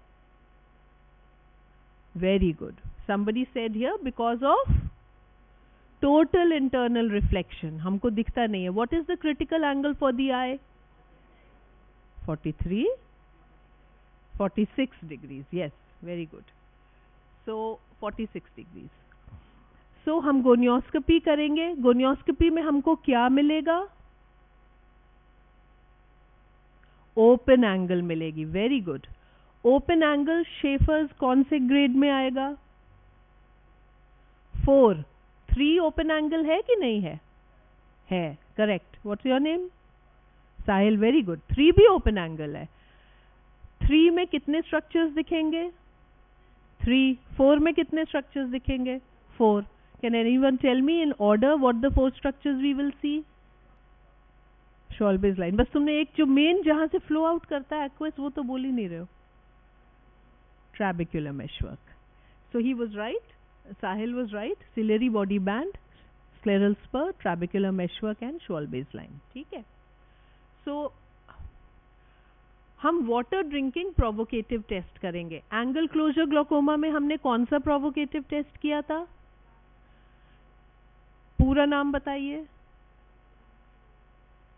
Very good. Somebody said here because of total internal reflection. हमको दिखता नहीं है. What is the critical angle for the eye? 43, 46 degrees. Yes, very good. So 46 degrees. So हम गोनियोस्कोपी करेंगे। गोनियोस्कोपी में हमको क्या मिलेगा? ओपन एंगल मिलेगी। Very good. Open angle shepherds कौन से ग्रेड में आएगा? 4। 3 ओपन एंगल है कि नहीं है? है, correct. What's your name? Sahil. Very good. 3 भी ओपन एंगल है। 3 में कितने स्ट्रक्चर्स दिखेंगे? 3। 4 में कितने स्ट्रक्चर्स दिखेंगे? 4। Can anyone tell me in order what the 4 structures we will see? Schwalbe's line. बस तुमने एक जो मेन जहां से फ्लो आउट करता है एक्वस, वो तो बोल ही नहीं रहे हो। Trabecular meshwork. So he was right. Sahil was right. Ciliary body band, scleral spur, trabecular meshwork and Schwalbe's line. ठीक है। So हम वाटर ड्रिंकिंग प्रोवोकेटिव टेस्ट करेंगे। एंगल क्लोजर ग्लोकोमा में हमने कौन सा प्रोवोकेटिव टेस्ट किया था? पूरा नाम बताइए।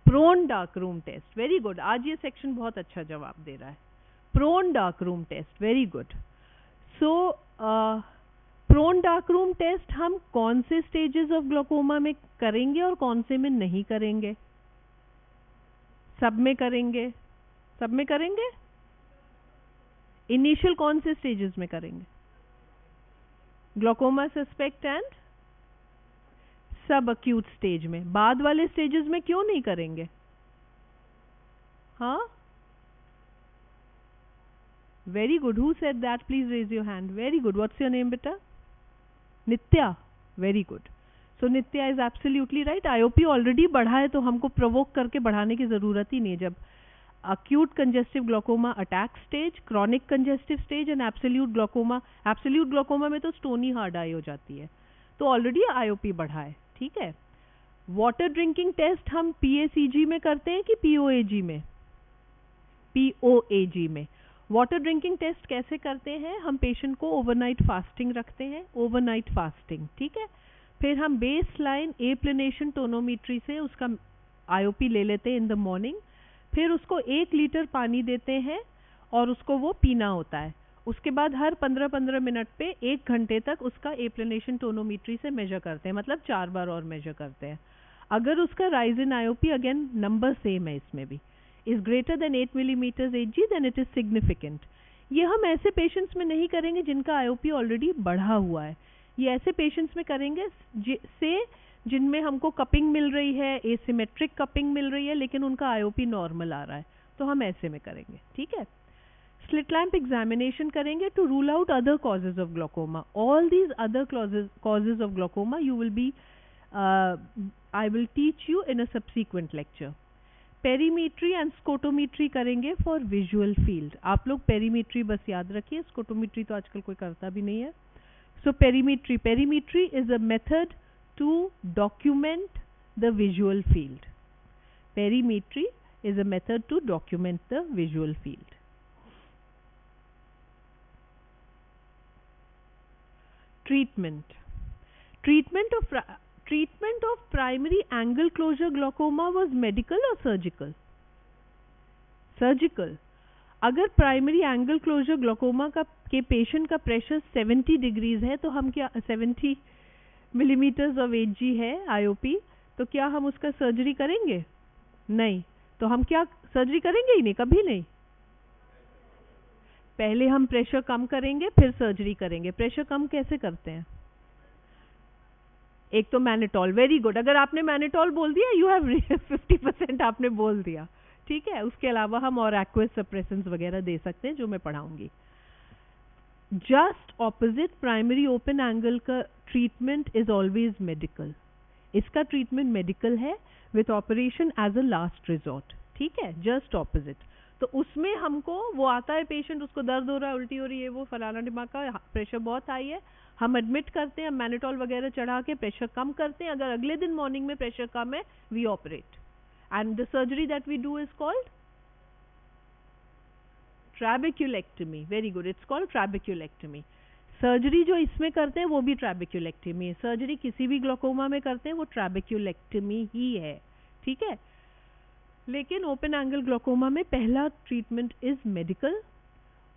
Prone dark room test. Very good. आज ये सेक्शन बहुत अच्छा जवाब दे रहा है। Prone dark room test. Very good. So prone dark room test हम कौन से स्टेजेस ऑफ ग्लोकोमा में करेंगे और कौन से में नहीं करेंगे? सब में करेंगे। सब में करेंगे। इनिशियल कौन से स्टेजेस में करेंगे? ग्लोकोमा सस्पेक्ट एंड सब अक्यूट स्टेज में। बाद वाले स्टेजेस में क्यों नहीं करेंगे? हाँ, Very good. Who said that? Please raise your hand. Very good. What's your name, beta? Nitya. Very good. So Nitya is absolutely right. IOP already बढ़ा है तो हमको provoke करके बढ़ाने की ज़रूरत ही नहीं. जब acute congestive glaucoma attack stage, chronic congestive stage and absolute glaucoma में तो stony hard eye हो जाती है, तो already IOP बढ़ा है. ठीक है. वाटर ड्रिंकिंग टेस्ट हम PACG में करते हैं कि POAG में? POAG में. वाटर ड्रिंकिंग टेस्ट कैसे करते हैं? हम पेशेंट को ओवरनाइट फास्टिंग रखते हैं, ओवरनाइट फास्टिंग. ठीक है. फिर हम बेस लाइन एप्लेनेशन टोनोमीट्री से उसका IOP ले लेते हैं इन द मॉर्निंग. फिर उसको 1 लीटर पानी देते हैं और उसको वो पीना होता है. उसके बाद हर 15-15 मिनट पे 1 घंटे तक उसका एप्लेनेशन टोनोमीट्री से मेजर करते हैं, मतलब 4 बार और मेजर करते हैं. अगर उसका rise in IOP, again number same है इसमें भी, is greater than 8 millimeter Hg, then it is significant. ये हम ऐसे पेशेंट्स में नहीं करेंगे जिनका IOP ऑलरेडी बढ़ा हुआ है. ये ऐसे पेशेंट्स में करेंगे जिनमें हमको कपिंग मिल रही है, एसिमेट्रिक कपिंग मिल रही है, लेकिन उनका IOP नॉर्मल आ रहा है, तो हम ऐसे में करेंगे. ठीक है. स्लिट लैम्प एग्जामिनेशन करेंगे to rule out other causes of glaucoma. All these other causes of glaucoma you will be I will teach you in a subsequent lecture. Perimetry and scotometry करेंगे for visual field. आप लोग perimetry बस याद रखिए, scotometry तो आजकल कोई करता भी नहीं है. So perimetry is a method to document the visual field. Perimetry is a method to document the visual field. Treatment of primary angle closure glaucoma was medical or surgical? Surgical. अगर प्राइमरी एंगल क्लोजर ग्लोकोमा के पेशेंट का प्रेशर 70 डिग्रीज है तो हम क्या 70 मिलीमीटर्स ऑफ Hg है IOP, तो क्या हम उसका सर्जरी करेंगे? नहीं. तो हम क्या सर्जरी करेंगे ही नहीं, कभी नहीं. पहले हम प्रेशर कम करेंगे, फिर सर्जरी करेंगे. प्रेशर कम कैसे करते हैं? एक तो मैनेटॉल. Very good. अगर आपने मैनेटॉल बोल दिया, यू हैव 50% आपने बोल दिया. ठीक है. उसके अलावा हम और एक्वस सप्रेसेंट्स वगैरह दे सकते हैं जो मैं पढ़ाऊंगी. Just opposite primary open angle का ट्रीटमेंट इज ऑलवेज मेडिकल. इसका ट्रीटमेंट मेडिकल है with operation as a last resort. ठीक है. Just opposite. तो उसमें हमको वो आता है पेशेंट, उसको दर्द हो रहा है, उल्टी हो रही है, वो फलाना दिमाग का प्रेशर बहुत हाई है, हम एडमिट करते हैं, मैनेटॉल वगैरह चढ़ा के प्रेशर कम करते हैं. अगर अगले दिन मॉर्निंग में प्रेशर कम है, we operate. And the surgery that we do is called trabeculectomy. Very good. It's called trabeculectomy. Surgery जो इसमें करते हैं वो भी ट्रैबेक्युलेक्टमी है. सर्जरी किसी भी ग्लोकोमा में करते हैं वो ट्रैबेक्युलेक्टमी ही है. ठीक है. लेकिन ओपन एंगल ग्लोकोमा में पहला ट्रीटमेंट इज मेडिकल.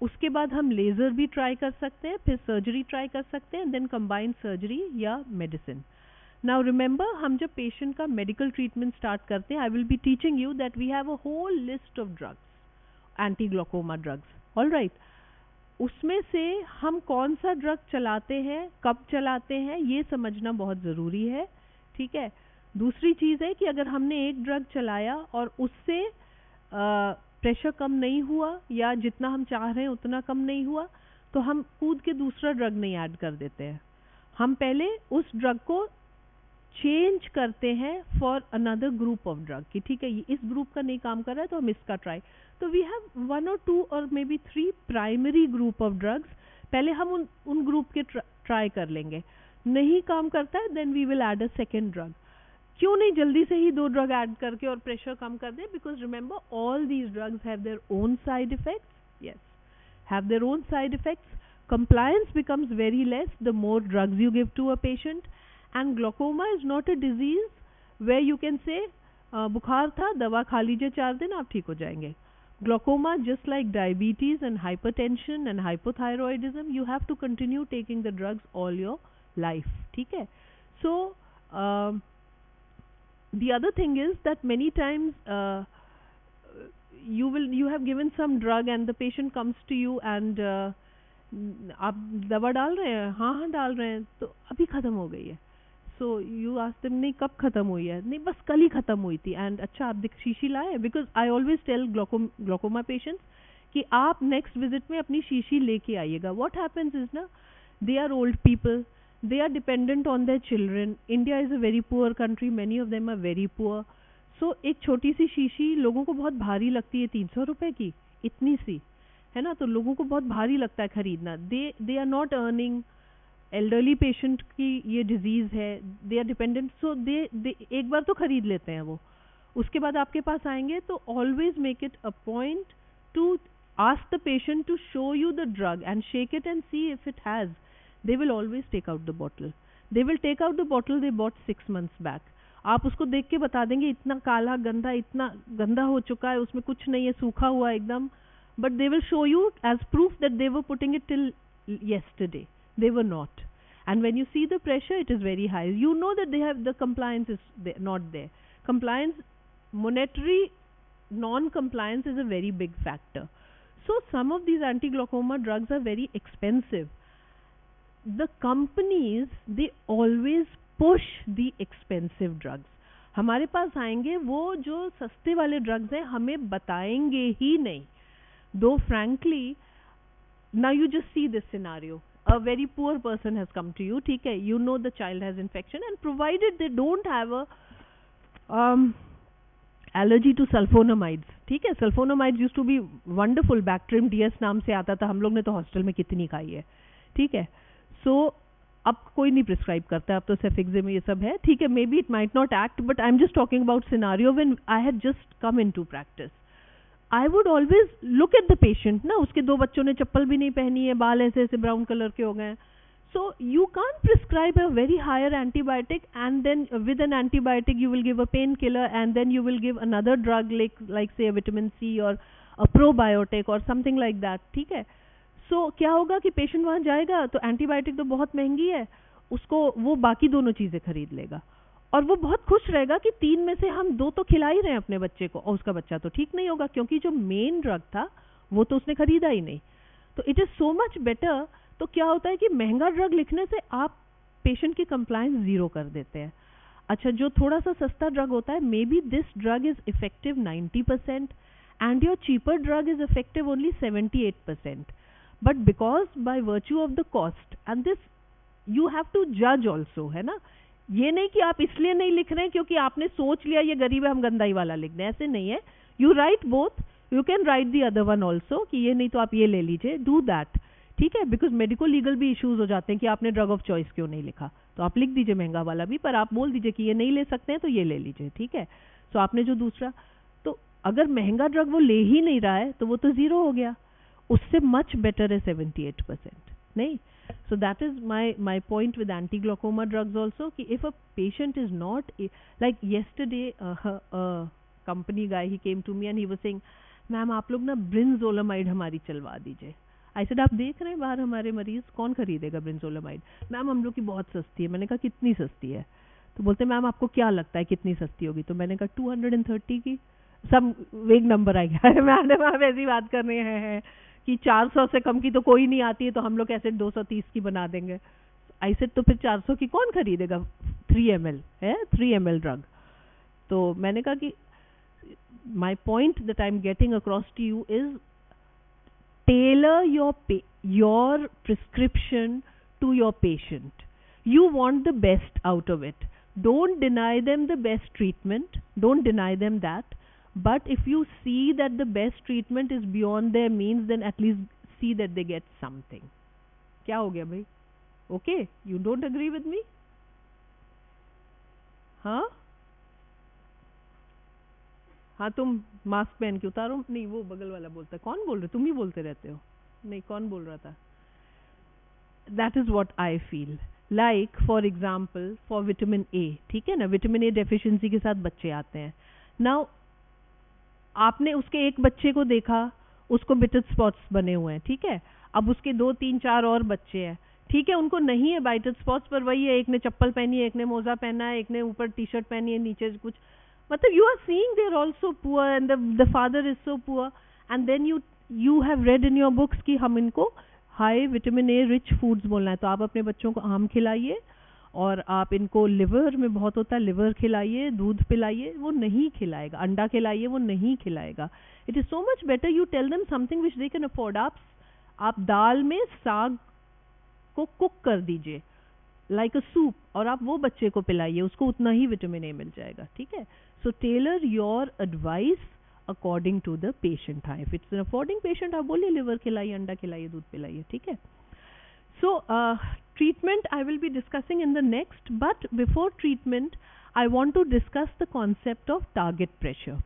उसके बाद हम लेजर भी ट्राई कर सकते हैं, फिर सर्जरी ट्राई कर सकते हैं, देन कंबाइंड सर्जरी या मेडिसिन. नाउ रिमेंबर, हम जब पेशेंट का मेडिकल ट्रीटमेंट स्टार्ट करते हैं, I will be teaching you that we have a whole list of drugs, anti glaucoma drugs. All right. उसमें से हम कौन सा ड्रग चलाते हैं, कब चलाते हैं, ये समझना बहुत ज़रूरी है. ठीक है. दूसरी चीज़ है कि अगर हमने एक ड्रग चलाया और उससे प्रेशर कम नहीं हुआ या जितना हम चाह रहे हैं उतना कम नहीं हुआ, तो हम कूद के दूसरा ड्रग नहीं ऐड कर देते हैं. हम पहले उस ड्रग को चेंज करते हैं for another group of drug कि ठीक है ये इस ग्रुप का नहीं काम कर रहा है तो हम इसका ट्राई. तो वी हैव 1 or 2 और may be 3 primary group of drugs. पहले हम उन ग्रुप के ट्राई कर लेंगे. नहीं काम करता है, then we will add a second drug. क्यों नहीं जल्दी से ही 2 ड्रग ऐड करके और प्रेशर कम कर दें? Because remember all these drugs have their own side effects. Yes, have their own side effects. Compliance becomes very less the more drugs you give to a patient, and glaucoma is not a disease where you can say बुखार था, दवा खा लीजिए 4 दिन आप ठीक हो जाएंगे. Glaucoma, just like diabetes and hypertension and hypothyroidism, you have to continue taking the drugs all your life. ठीक है. So the other thing is that many times you have given some drug and the patient comes to you and आप दवा डाल रहे हैं? हाँ डाल रहे हैं. तो अभी ख़त्म हो गई है. सो यू आस्क देम, नहीं कब ख़त्म हुई है? नहीं बस कल ही ख़त्म हुई थी. एंड अच्छा आप शीशी लाए? Because I always tell glaucoma patients कि आप नेक्स्ट विजिट में अपनी शीशी लेके आइएगा. व्हाट हैपेंस इज ना, they are old people, they are dependent on their children. India is a very poor country, many of them are very poor. So एक छोटी सी शीशी लोगों को बहुत भारी लगती है, 300 रुपए की इतनी सी, है ना, तो लोगों को बहुत भारी लगता है खरीदना. they are not earning, elderly patient की ये disease है, they are dependent, so they एक बार तो खरीद लेते हैं वो, उसके बाद आपके पास आएंगे. तो always make it a point to ask the patient to show you the drug and shake it and see if it has. They will always take out the bottle. They will take out the bottle they bought 6 months back. आप उसको देख के बता देंगे इतना काला गंदा, इतना गंदा हो चुका है, उसमें कुछ नहीं है, सूखा हुआ एकदम. But they will show you as proof that they were putting it till yesterday. They were not. And when you see the pressure, it is very high. You know that they have the compliance is not there. Compliance, monetary non-compliance is a very big factor. So some of these anti-glaucoma drugs are very expensive. The companies, they always push the expensive drugs. हमारे पास आएंगे वो जो सस्ते वाले ड्रग्स हैं हमें बताएंगे ही नहीं. Though frankly, now you just see this scenario. A very poor person has come to you, ठीक है, you know the child has infection, and provided they don't have a allergy to sulfonamides, ठीक है. Sulfonamides used to be wonderful. Bactrim DS नाम से आता था, हम लोग ने तो हॉस्टल में कितनी खाई है, ठीक है. सो अब कोई नहीं प्रिस्क्राइब करता, अब तो सेफिक्सिम ये सब है, ठीक है. May be it might not act, but I am just talking about scenario when I had just come into practice. I would always look at the patient ना, उसके 2 बच्चों ने चप्पल भी नहीं पहनी है, बाल ऐसे ऐसे ब्राउन कलर के हो गए. So you can't prescribe a very higher antibiotic and then with an antibiotic you will give a pain killer and then you will give another drug like say vitamin C और अ प्रोबायोटिक और समथिंग लाइक दैट, ठीक है. सो क्या होगा कि पेशेंट वहाँ जाएगा तो एंटीबायोटिक तो बहुत महंगी है, उसको वो बाकी दोनों चीज़ें खरीद लेगा और वो बहुत खुश रहेगा कि 3 में से हम 2 तो खिला ही रहे हैं अपने बच्चे को, और उसका बच्चा तो ठीक नहीं होगा क्योंकि जो मेन ड्रग था वो तो उसने खरीदा ही नहीं. तो it is so much better. तो क्या होता है कि महंगा ड्रग लिखने से आप पेशेंट की कंप्लायंस ज़ीरो कर देते हैं. अच्छा, जो थोड़ा सा सस्ता ड्रग होता है, may be this drug is effective 90% and your cheaper drug is effective only 78%. But because by virtue of the cost and this you have to judge also, है ना. ये नहीं कि आप इसलिए नहीं लिख रहे हैं क्योंकि आपने सोच लिया ये गरीब है हम गंदाई वाला लिख दें, ऐसे नहीं है. You write both, you can write the other one also कि ये नहीं तो आप ये ले लीजिए, do that, ठीक है. बिकॉज मेडिको लीगल भी इश्यूज हो जाते हैं कि आपने ड्रग ऑफ चॉइस क्यों नहीं लिखा, तो आप लिख दीजिए महंगा वाला भी, पर आप बोल दीजिए कि ये नहीं ले सकते हैं तो ये ले लीजिए, ठीक है. सो आपने जो दूसरा, तो अगर महंगा ड्रग वो ले ही नहीं रहा है तो वो तो ज़ीरो हो गया, उससे मच बेटर है 78%, नहीं. So that is my point with anti-glaucoma drugs also, कि if a patient is not like yesterday a company guy, he came to me and he was saying, ma'am आप लोग ना ब्रिंजोलामाइड हमारी चलवा दीजिए. आई सेड आप देख रहे हैं बाहर हमारे मरीज, कौन खरीदेगा ब्रिंजोलामाइड. मैम हम लोग की बहुत सस्ती है. मैंने कहा कितनी सस्ती है, तो बोलते मैम आपको क्या लगता है कितनी सस्ती होगी, तो मैंने कहा 230 की, सब वेग नंबर आ गया है. मैम ऐसी बात कर रहे हैं कि 400 से कम की तो कोई नहीं आती है, तो हम लोग कैसे 230 की बना देंगे. आई सेड तो फिर 400 की कौन खरीदेगा, 3 ml है, 3 ml ड्रग. तो मैंने कहा कि my point that I'm getting across to you is tailor your prescription to your patient. You want the best out of it. Don't deny them the best treatment. Don't deny them that. But if you see that the best treatment is beyond their means, then at least see that they get something. क्या हो गया भाई? Okay, you don't agree with me? हाँ हाँ, तुम मास्क पहन के उतारो. नहीं, वो बगल वाला बोलता है. कौन बोल रहे, तुम ही बोलते रहते हो. नहीं, कौन बोल रहा था? That is what I feel. Like for example, for vitamin A, ठीक है ना, विटामिन ए डेफिशिएंसी के साथ बच्चे आते हैं. Now आपने उसके एक बच्चे को देखा, उसको बिटर स्पॉट्स बने हुए हैं, ठीक है. अब उसके 2 3 4 और बच्चे हैं, ठीक है, उनको नहीं है बाइटर स्पॉट्स, पर वही है, एक ने चप्पल पहनी है, एक ने मोजा पहना है, एक ने ऊपर टी शर्ट पहनी है, नीचे कुछ, मतलब you are seeing they are also poor and the father is so poor, and then you have read in your books कि हम इनको high vitamin A rich foods बोलना है. तो आप अपने बच्चों को आम खिलाइए और आप इनको लिवर में बहुत होता है, लिवर खिलाइए, दूध पिलाइए, वो नहीं खिलाएगा, अंडा खिलाइए, वो नहीं खिलाएगा. It is so much better you tell them something which they can afford. आप दाल में साग को कुक कर दीजिए लाइक अ सूप, और आप वो बच्चे को पिलाइए, उसको उतना ही विटामिन ए मिल जाएगा. ठीक है. So tailor your advice according to the patient. हाँ, if it's an affording patient आप बोलिए लिवर खिलाइए, अंडा खिलाइए, दूध पिलाइए. ठीक है. So treatment I will be discussing in the next, but before treatment I want to discuss the concept of target pressure.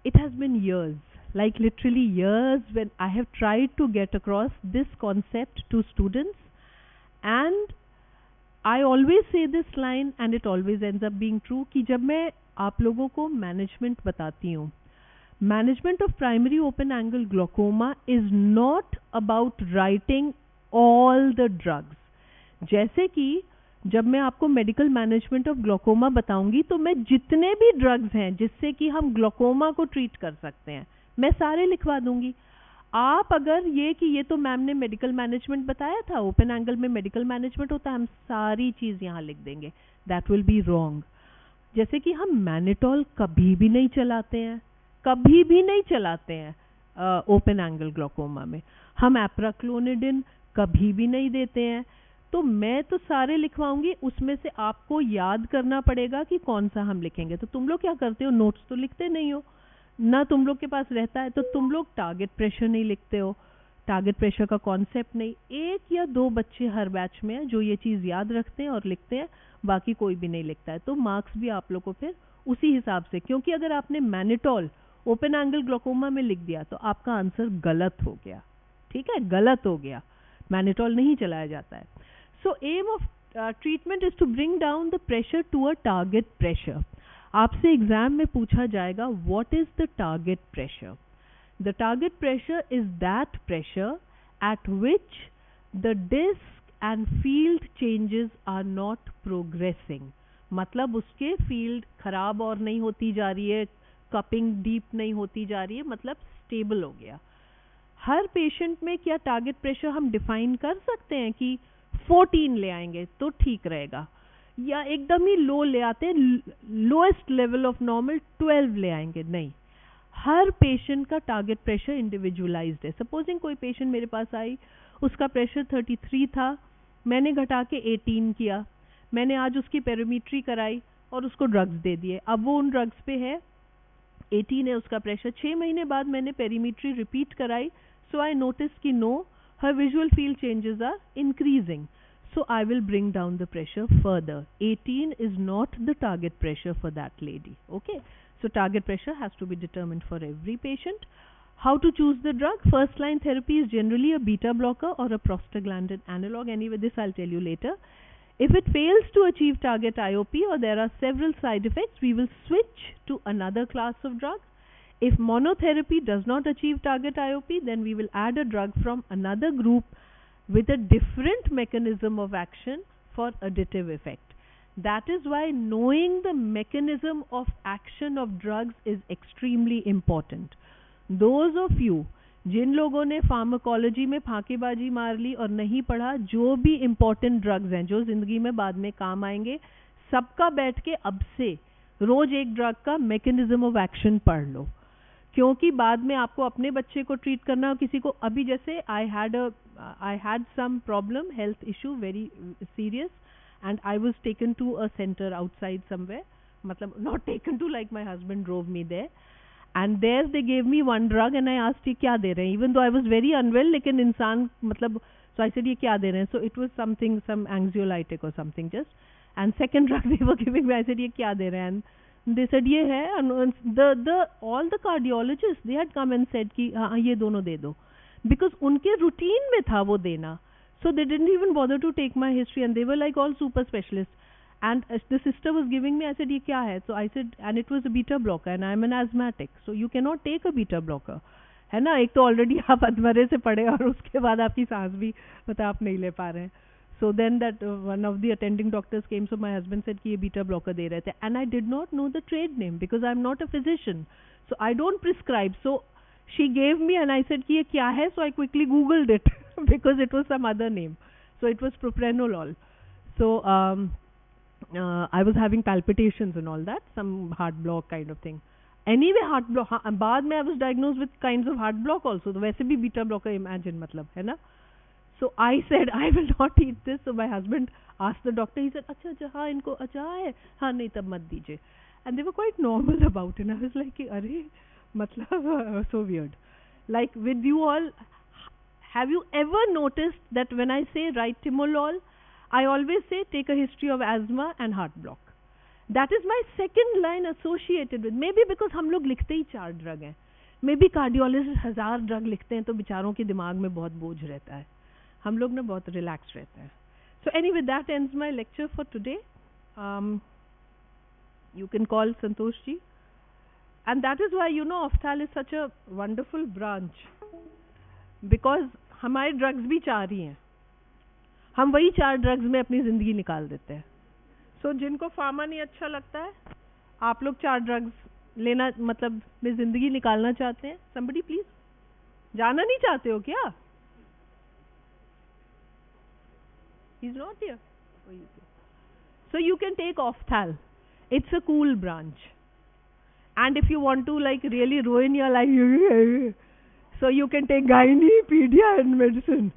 It has been years, like literally years, when I have tried to get across this concept to students, and I always say this line and it always ends up being true कि जब मैं आप लोगों को management बताती हूँ, management of primary open angle glaucoma is not about writing all the drugs. जैसे कि जब मैं आपको मेडिकल मैनेजमेंट ऑफ ग्लोकोमा बताऊंगी तो मैं जितने भी ड्रग्स हैं जिससे कि हम ग्लोकोमा को ट्रीट कर सकते हैं मैं सारे लिखवा दूंगी. आप अगर ये कि ये तो मैम ने मेडिकल मैनेजमेंट बताया था, ओपन एंगल में मेडिकल मैनेजमेंट होता है, हम सारी चीज़ यहाँ लिख देंगे, दैट विल बी रॉन्ग. जैसे कि हम मैनिटॉल कभी भी नहीं चलाते हैं, कभी भी नहीं चलाते हैं ओपन एंगल ग्लोकोमा में. हम एप्राक्लोनिडिन कभी भी नहीं देते हैं. तो मैं तो सारे लिखवाऊंगी, उसमें से आपको याद करना पड़ेगा कि कौन सा हम लिखेंगे. तो तुम लोग क्या करते हो, नोट्स तो लिखते नहीं हो ना, तुम लोग के पास रहता है तो तुम लोग टारगेट प्रेशर नहीं लिखते हो, टारगेट प्रेशर का कॉन्सेप्ट नहीं. 1 या 2 बच्चे हर बैच में हैं जो ये चीज़ याद रखते हैं और लिखते हैं, बाकी कोई भी नहीं लिखता है. तो मार्क्स भी आप लोग को फिर उसी हिसाब से, क्योंकि अगर आपने मैनिटॉल ओपन एंगल ग्लोकोमा में लिख दिया तो आपका आंसर गलत हो गया. ठीक है, गलत हो गया, मैनिटॉल नहीं चलाया जाता है. So aim of treatment is to bring down the pressure to a target pressure. आपसे एग्जाम में पूछा जाएगा what is the target pressure. The target pressure is that pressure at which the disc and field changes are not progressing. मतलब उसके फील्ड खराब और नहीं होती जा रही है, कपिंग डीप नहीं होती जा रही है, मतलब स्टेबल हो गया. हर पेशेंट में क्या टारगेट प्रेशर हम डिफाइन कर सकते हैं कि 14 ले आएंगे तो ठीक रहेगा, या एकदम ही लो ले आते हैं, लोएस्ट लेवल ऑफ नॉर्मल 12 ले आएंगे? नहीं, हर पेशेंट का टारगेट प्रेशर इंडिविजुअलाइज्ड है. सपोजिंग कोई पेशेंट मेरे पास आई, उसका प्रेशर 33 था, मैंने घटा के 18 किया, मैंने आज उसकी पेरीमीट्री कराई और उसको ड्रग्स दे दिए. अब वो उन ड्रग्स पे है, 18 है उसका प्रेशर. 6 महीने बाद मैंने पेरीमीट्री रिपीट कराई, so I noticed कि no, her visual field changes are increasing, so I will bring down the pressure further. 18 is not the target pressure for that lady. Okay, so target pressure has to be determined for every patient. How to choose the drug? First line therapy is generally a beta blocker or a prostaglandin analog. Anyway, this I'll tell you later. If it fails to achieve target IOP or there are several side effects, we will switch to another class of drug. If monotherapy does not achieve target IOP, then we will add a drug from another group with a different mechanism of action for additive effect. That is why knowing the mechanism of action of drugs is extremely important. Those of you जिन लोगों ने फार्माकोलॉजी में फांकेबाजी मार ली और नहीं पढ़ा, जो भी इम्पोर्टेंट ड्रग्स हैं जो जिंदगी में बाद में काम आएंगे, सबका बैठ के अब से रोज एक ड्रग का मैकेनिज्म ऑफ एक्शन पढ़ लो, क्योंकि बाद में आपको अपने बच्चे को ट्रीट करना हो, किसी को. अभी जैसे I had some problem, health issue very serious, and I was taken to a centre outside somewhere, मतलब not taken to, like my husband drove me there, and there they gave me one drug and I asked ये क्या दे रहे हैं, even though I was very unwell, लेकिन इंसान मतलब, so I said ये क्या दे रहे हैं, so it was something, some anxiolytic or something just, and second drug they were giving me, I said ये क्या दे रहे हैं, and they said ये है, and all the cardiologists they had come and said कि हाँ ये दोनों दे दो, because उनके routine में था वो देना, so they didn't even bother to take my history and they were like all super specialists. And the sister was giving me, I said, ये क्या है? So I said, and it was a beta blocker and I am an asthmatic. So you cannot take a beta blocker. है ना, एक तो already आप अधमरे से पड़े और उसके बाद आपकी सांस भी मतलब आप नहीं ले पा रहे हैं. So then that one of the attending doctors came, so my husband said कि ये beta blocker दे रहे थे. And I did not know the trade name because I am not a physician. So I don't prescribe. So she gave me and I said कि ये क्या है? So I quickly googled it because it was some other name. So it was propranolol. So I was having palpitations and all that, some heart block kind of thing. Anyway, heart block. बाद में I was diagnosed with kinds of heart block also. तो वैसे भी beta blocker imagine मतलब है ना. So I said I will not eat this. So my husband asked the doctor. He said, अच्छा अच्छा हाँ इनको अच्छा है हाँ नहीं तब मत दीजिए. And they were quite normal about it. And I was like अरे मतलब so weird. Like with you all, have you ever noticed that when I say write timolol, I always say take a history of asthma and heart block. That is my second line associated with. Maybe because हम लोग लिखते ही 4 ड्रग हैं. Maybe cardiologist 1000 ड्रग लिखते हैं तो बेचारों के दिमाग में बहुत बोझ रहता है. हम लोग ना बहुत रिलैक्स रहते हैं. So anyway, that ends my lecture for today. You can call Santosh ji. And that is why, you know, Ophthal is such a wonderful branch. Because हमारे ड्रग्स भी 4 ही हैं. हम वही 4 ड्रग्स में अपनी ज़िंदगी निकाल देते हैं. So जिनको फार्मा नहीं अच्छा लगता है, आप लोग 4 ड्रग्स लेना मतलब में ज़िंदगी निकालना चाहते हैं. Somebody please. जाना नहीं चाहते हो क्या? He's not here. So you can take Ophthal. It's a cool branch. And if you want to like really ruin your life, so you can take gynae, pedia and medicine.